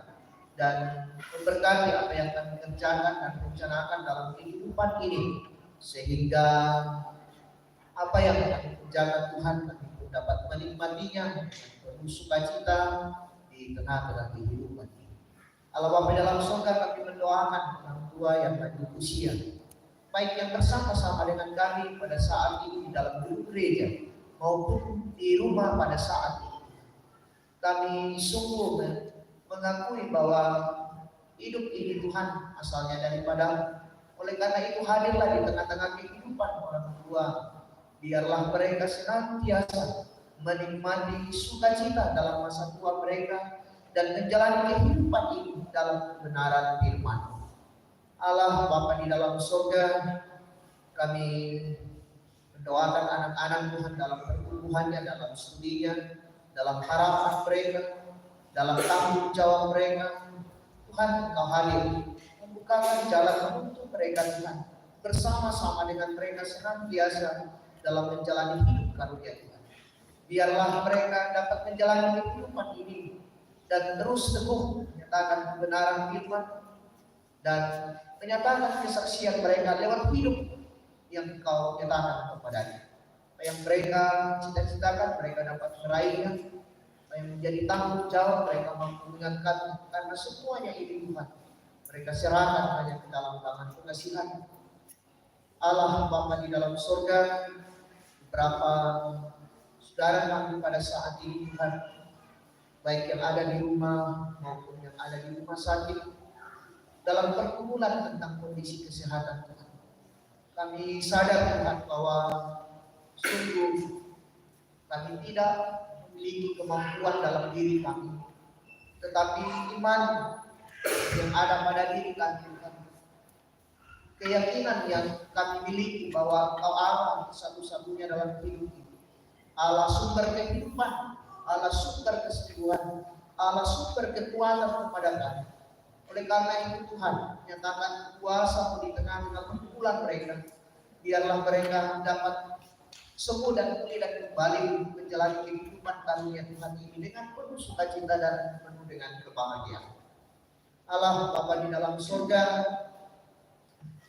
dan memberkati apa yang kami kerjakan dan rencanakan dalam kehidupan ini, sehingga apa yang kami kerjakan Tuhan, kami pun dapat menikmatinya dengan penuh sukacita di tengah-tengah kehidupan ini. Allah Bapa dalam surga, kami mendoakan orang tua yang lanjut usia, baik yang bersama-sama dengan kami pada saat ini di dalam gedung gereja maupun di rumah pada saat ini. Kami sungguh mengakui bahwa hidup ini Tuhan asalnya daripada. Oleh karena itu hadirlah di tengah-tengah kehidupan orang tua. Biarlah mereka senantiasa menikmati sukacita dalam masa tua mereka dan menjalani kehidupan ini dalam kebenaran firman. Allah Bapa di dalam surga, kami mendoakan anak-anak Tuhan dalam pertumbuhannya, dalam studinya, dalam harapan mereka, dalam tanggung jawab mereka. Tuhan, Engkau hadir, membukakan jalan untuk mereka Tuhan, bersama-sama dengan mereka senantiasa dalam menjalani hidup karunia Tuhan. Biarlah mereka dapat menjalani kehidupan ini dan terus teguh menyatakan kebenaran firman dan menyatakan kesaksian mereka lewat hidup yang Engkau nyatakan kepadanya. Apa yang mereka cita-citakan, mereka dapat meraihnya. Apa yang menjadi tanggung jawab, mereka mampu mengingatkan, karena semuanya ini Tuhan mereka serahkan hanya ke dalam tangan pengasihan Allah Bapa di dalam surga. Beberapa saudara kami pada saat ini Tuhan, baik yang ada di rumah maupun yang ada di rumah sakit, dalam pergumulan tentang kondisi kesehatan Tuhan. Kami sadar Tuhan bahwa sungguh kami tidak memiliki kemampuan dalam diri kami, tetapi iman yang ada pada diri kami Tuhan, keyakinan yang kami miliki bahwa Engkau Allah satu-satunya dalam hidup ini, Allah sumber kehidupan, Allah sumber kesembuhan, Allah sumber kekuatan kepada kami. Oleh karena itu Tuhan, nyatakan kuasa di tengah-tengah pergumulan mereka. Biarlah mereka dapat sembuh dan pulih dan kembali menjalani kehidupan kami ya Tuhan ini dengan penuh sukacita dan penuh dengan kebahagiaan. Allah Bapa di dalam surga,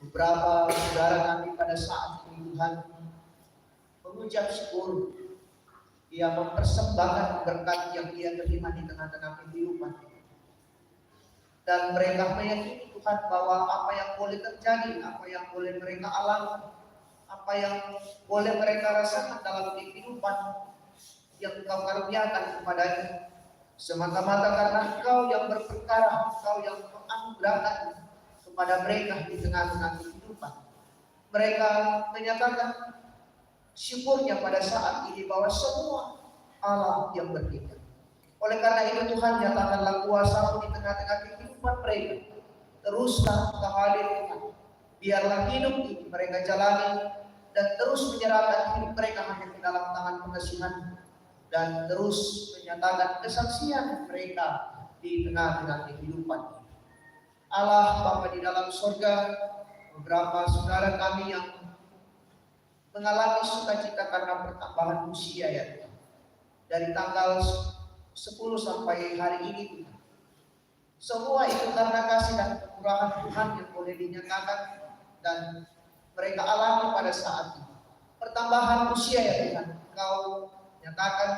beberapa saudara kami pada saat ini Tuhan mengucap syukur, Ia mempersembahkan berkat yang Ia terima di tengah-tengah kehidupan. Dan mereka meyakini Tuhan bahwa apa yang boleh terjadi, apa yang boleh mereka alami, apa yang boleh mereka rasakan dalam kehidupan yang Engkau karuniakan kepadanya, semata-mata karena Engkau yang berperkara, Engkau yang menganugerahkan kepada mereka di tengah-tengah kehidupan. Mereka menyatakan syukurnya pada saat ini bahwa semua Allah yang bertindak. Oleh karena itu Tuhan, nyatakanlah kuasa-Mu di tengah-tengah kehidupan mereka. Teruslah Engkau hadir Tuhan. Biarlah hidup ini mereka jalani dan terus menyerahkan hidup mereka hanya ke dalam tangan pengasihan, dan terus menyatakan kesaksian mereka di tengah-tengah kehidupan ini. Allah Bapa di dalam surga, beberapa saudara kami yang mengalami sukacita karena pertambahan usia ya Tuhan, dari tanggal 10 sampai hari ini Tuhan. Semua itu karena kasih dan kemurahan Tuhan yang boleh dinyatakan dan mereka alami pada saat ini. Pertambahan usia ya Tuhan, Engkau nyatakan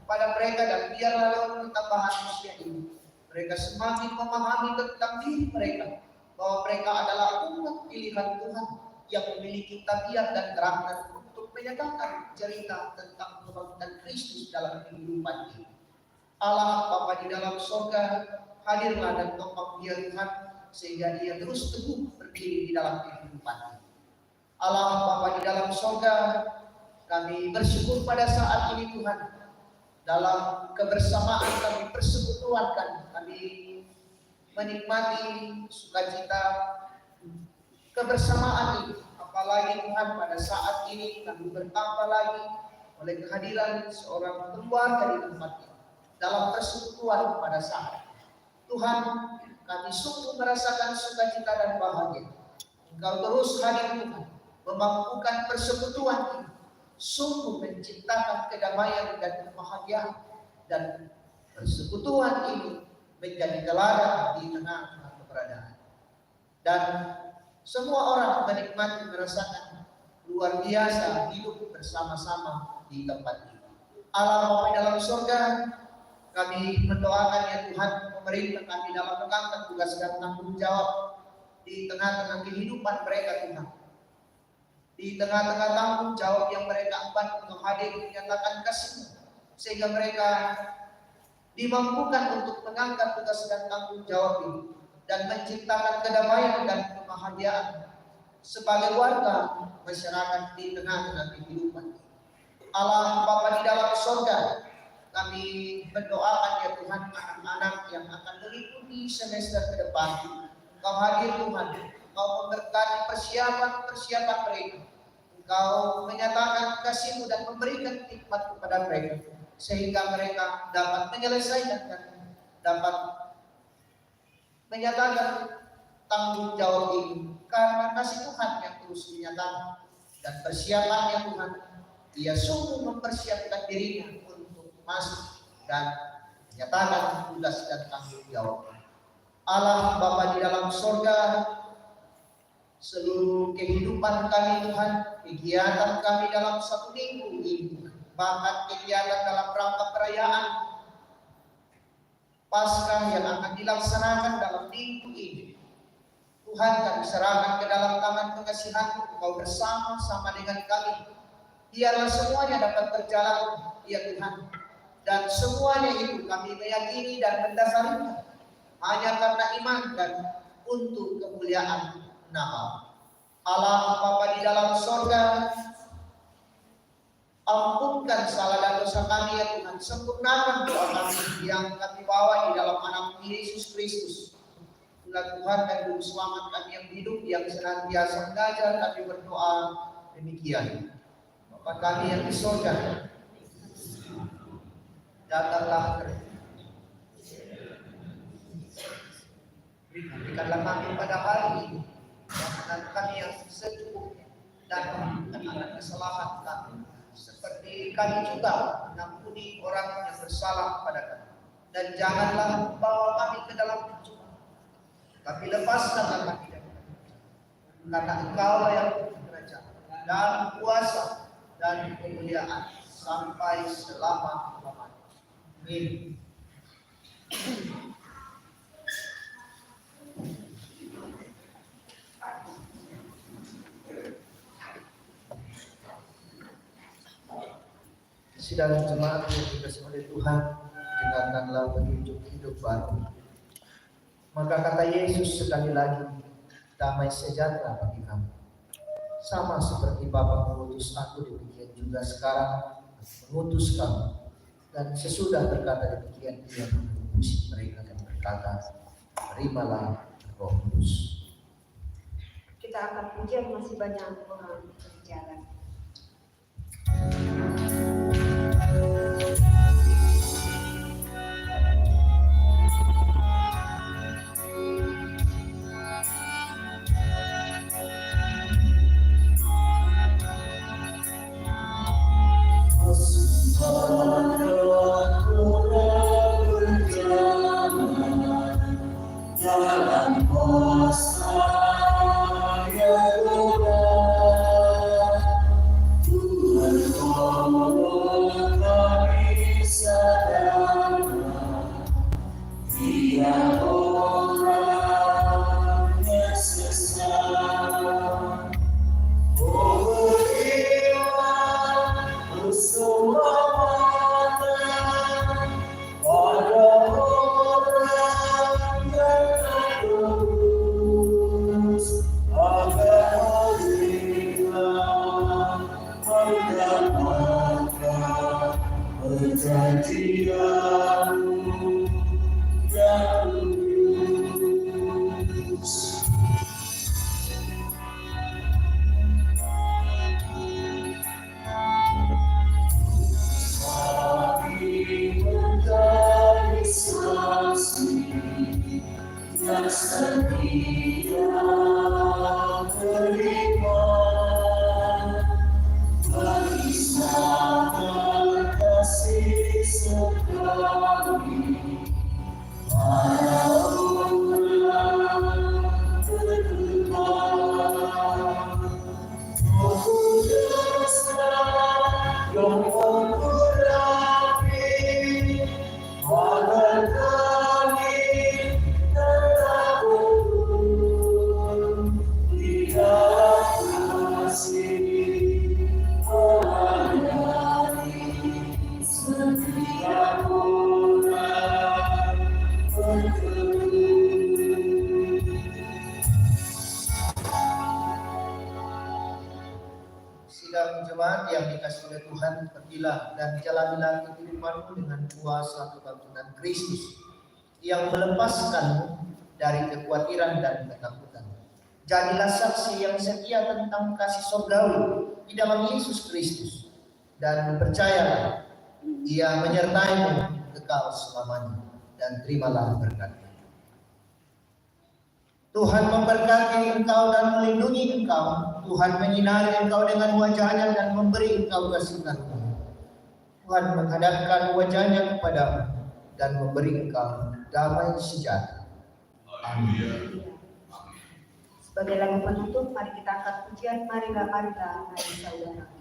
pada mereka, dan biarlah lewat pertambahan usia ini mereka semakin memahami tentang diri mereka, bahwa mereka adalah umat pilihan Tuhan yang memiliki tabiat dan karakter untuk menyatakan cerita tentang kebangkitan Kristus dalam kehidupan ini. Allah Bapa di dalam surga, hadirlah dan topang dia Tuhan, sehingga dia terus teguh berdiri di dalam kehidupan ini. Allah Bapa di dalam surga, kami bersyukur pada saat ini Tuhan, dalam kebersamaan kami persekutuan kami menikmati sukacita kebersamaan ini. Apalagi Tuhan pada saat ini kami bertambah lagi oleh kehadiran seorang keluarga di tempat ini dalam persekutuan pada saat Tuhan, kami sungguh merasakan sukacita dan bahagia. Engkau terus hadir Tuhan, memampukan persekutuan ini sungguh menciptakan kedamaian dan kebahagiaan, dan persekutuan ini menjadi teladan di tengah-tengah keberadaan. Dan semua orang menikmati, merasakan luar biasa hidup bersama-sama di tempat ini. Allah Bapa dalam surga, kami mendoakan ya Tuhan, pemerintah kami dalam mengangkat tugas dan tanggung jawab di tengah-tengah kehidupan mereka Tuhan. Di tengah-tengah tanggung jawab yang mereka emban untuk hadir menyatakan kasih, sehingga mereka dimampukan untuk mengangkat tugas dan tanggung jawab ini dan menciptakan kedamaian dan kebahagiaan sebagai warga masyarakat di tengah-tengah kehidupan. Allah Bapa di dalam surga, kami berdoakan ya Tuhan, anak-anak yang akan mengikuti semester ke depan, Engkau hadir Tuhan, Engkau memberkati persiapan mereka, Engkau menyatakan kasih-Mu dan memberikan hikmat kepada mereka, sehingga mereka dapat menyelesaikan dan dapat menyatakan tanggung jawab ini karena kasih Tuhan yang terus dinyatakan dan persiapannya Tuhan. Dia sungguh mempersiapkan dirinya untuk masuk dan menyatakan tugas dan tanggung jawab. Allah Bapa di dalam surga, seluruh kehidupan kami Tuhan, kegiatan kami dalam satu minggu ini, bahkan kegiatan dalam rangka perayaan Paskah yang akan dilaksanakan dalam minggu ini. Tuhan, kami serahkan ke dalam tangan pengasihan-Mu, Engkau bersama-sama dengan kami. Biarlah semuanya dapat berjalan, ya Tuhan. Dan semuanya itu kami meyakini dan mendasarinya hanya karena iman dan untuk kemuliaan nama Allah Bapa di dalam sorga. Ampunkan salah dan dosa kami ya Tuhan. Sempurnakan doa kami yang kami bawa di dalam anak Yesus Kristus. Itulah Tuhan dan Juru Selamat kami yang hidup, yang senantiasa mengajar kami berdoa demikian. Bapa kami yang di sorga, datanglah berikanlah kami pada hari ini makanan kami yang secukupnya, dan ampunilah kesalahan kami seperti kami juga mengampuni orang yang bersalah kepada kami, dan janganlah membawa kami ke dalam pencobaan, tapi lepaskanlah kami dari pencobaan, karena Engkau yang kerajaan dan kuasa dan kemuliaan sampai selama-lamanya. Amin. Sidang jemaat yang dikasihi oleh Tuhan, dengarkanlah petunjuk hidup baru. Maka kata Yesus sekali lagi, damai sejahtera bagi kamu. Sama seperti Bapa mengutus aku, demikian juga sekarang mengutus kamu. Dan sesudah berkata demikian, Ia mengutus mereka dan berkata, terimalah Roh Kudus. Kita akan pujian, masih banyak orang berjalan. Yang dikasih oleh Tuhan, pergilah dan jalanilah kehidupanmu dengan kuasa kebangkitan Kristus yang melepaskanmu dari kekhawatiran dan ketakutan. Jadilah saksi yang setia tentang kasih surgawi di dalam Yesus Kristus, dan percayalah Ia menyertaimu kekal selamanya, dan terimalah berkat. Tuhan memberkati engkau dan melindungi engkau. Tuhan menyinari engkau dengan wajah-Nya dan memberi engkau kasih karunia. Tuhan menghadapkan wajah-Nya kepadamu dan memberi engkau damai sejahtera. Amin. Sebagai lagu penutup, mari kita angkat pujian, marilah, hai saudara.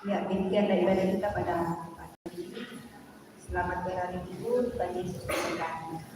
Ya, demikian daripada kita pada pagi ini. Selamat berhari Minggu, Tuhan Yesus memberkati.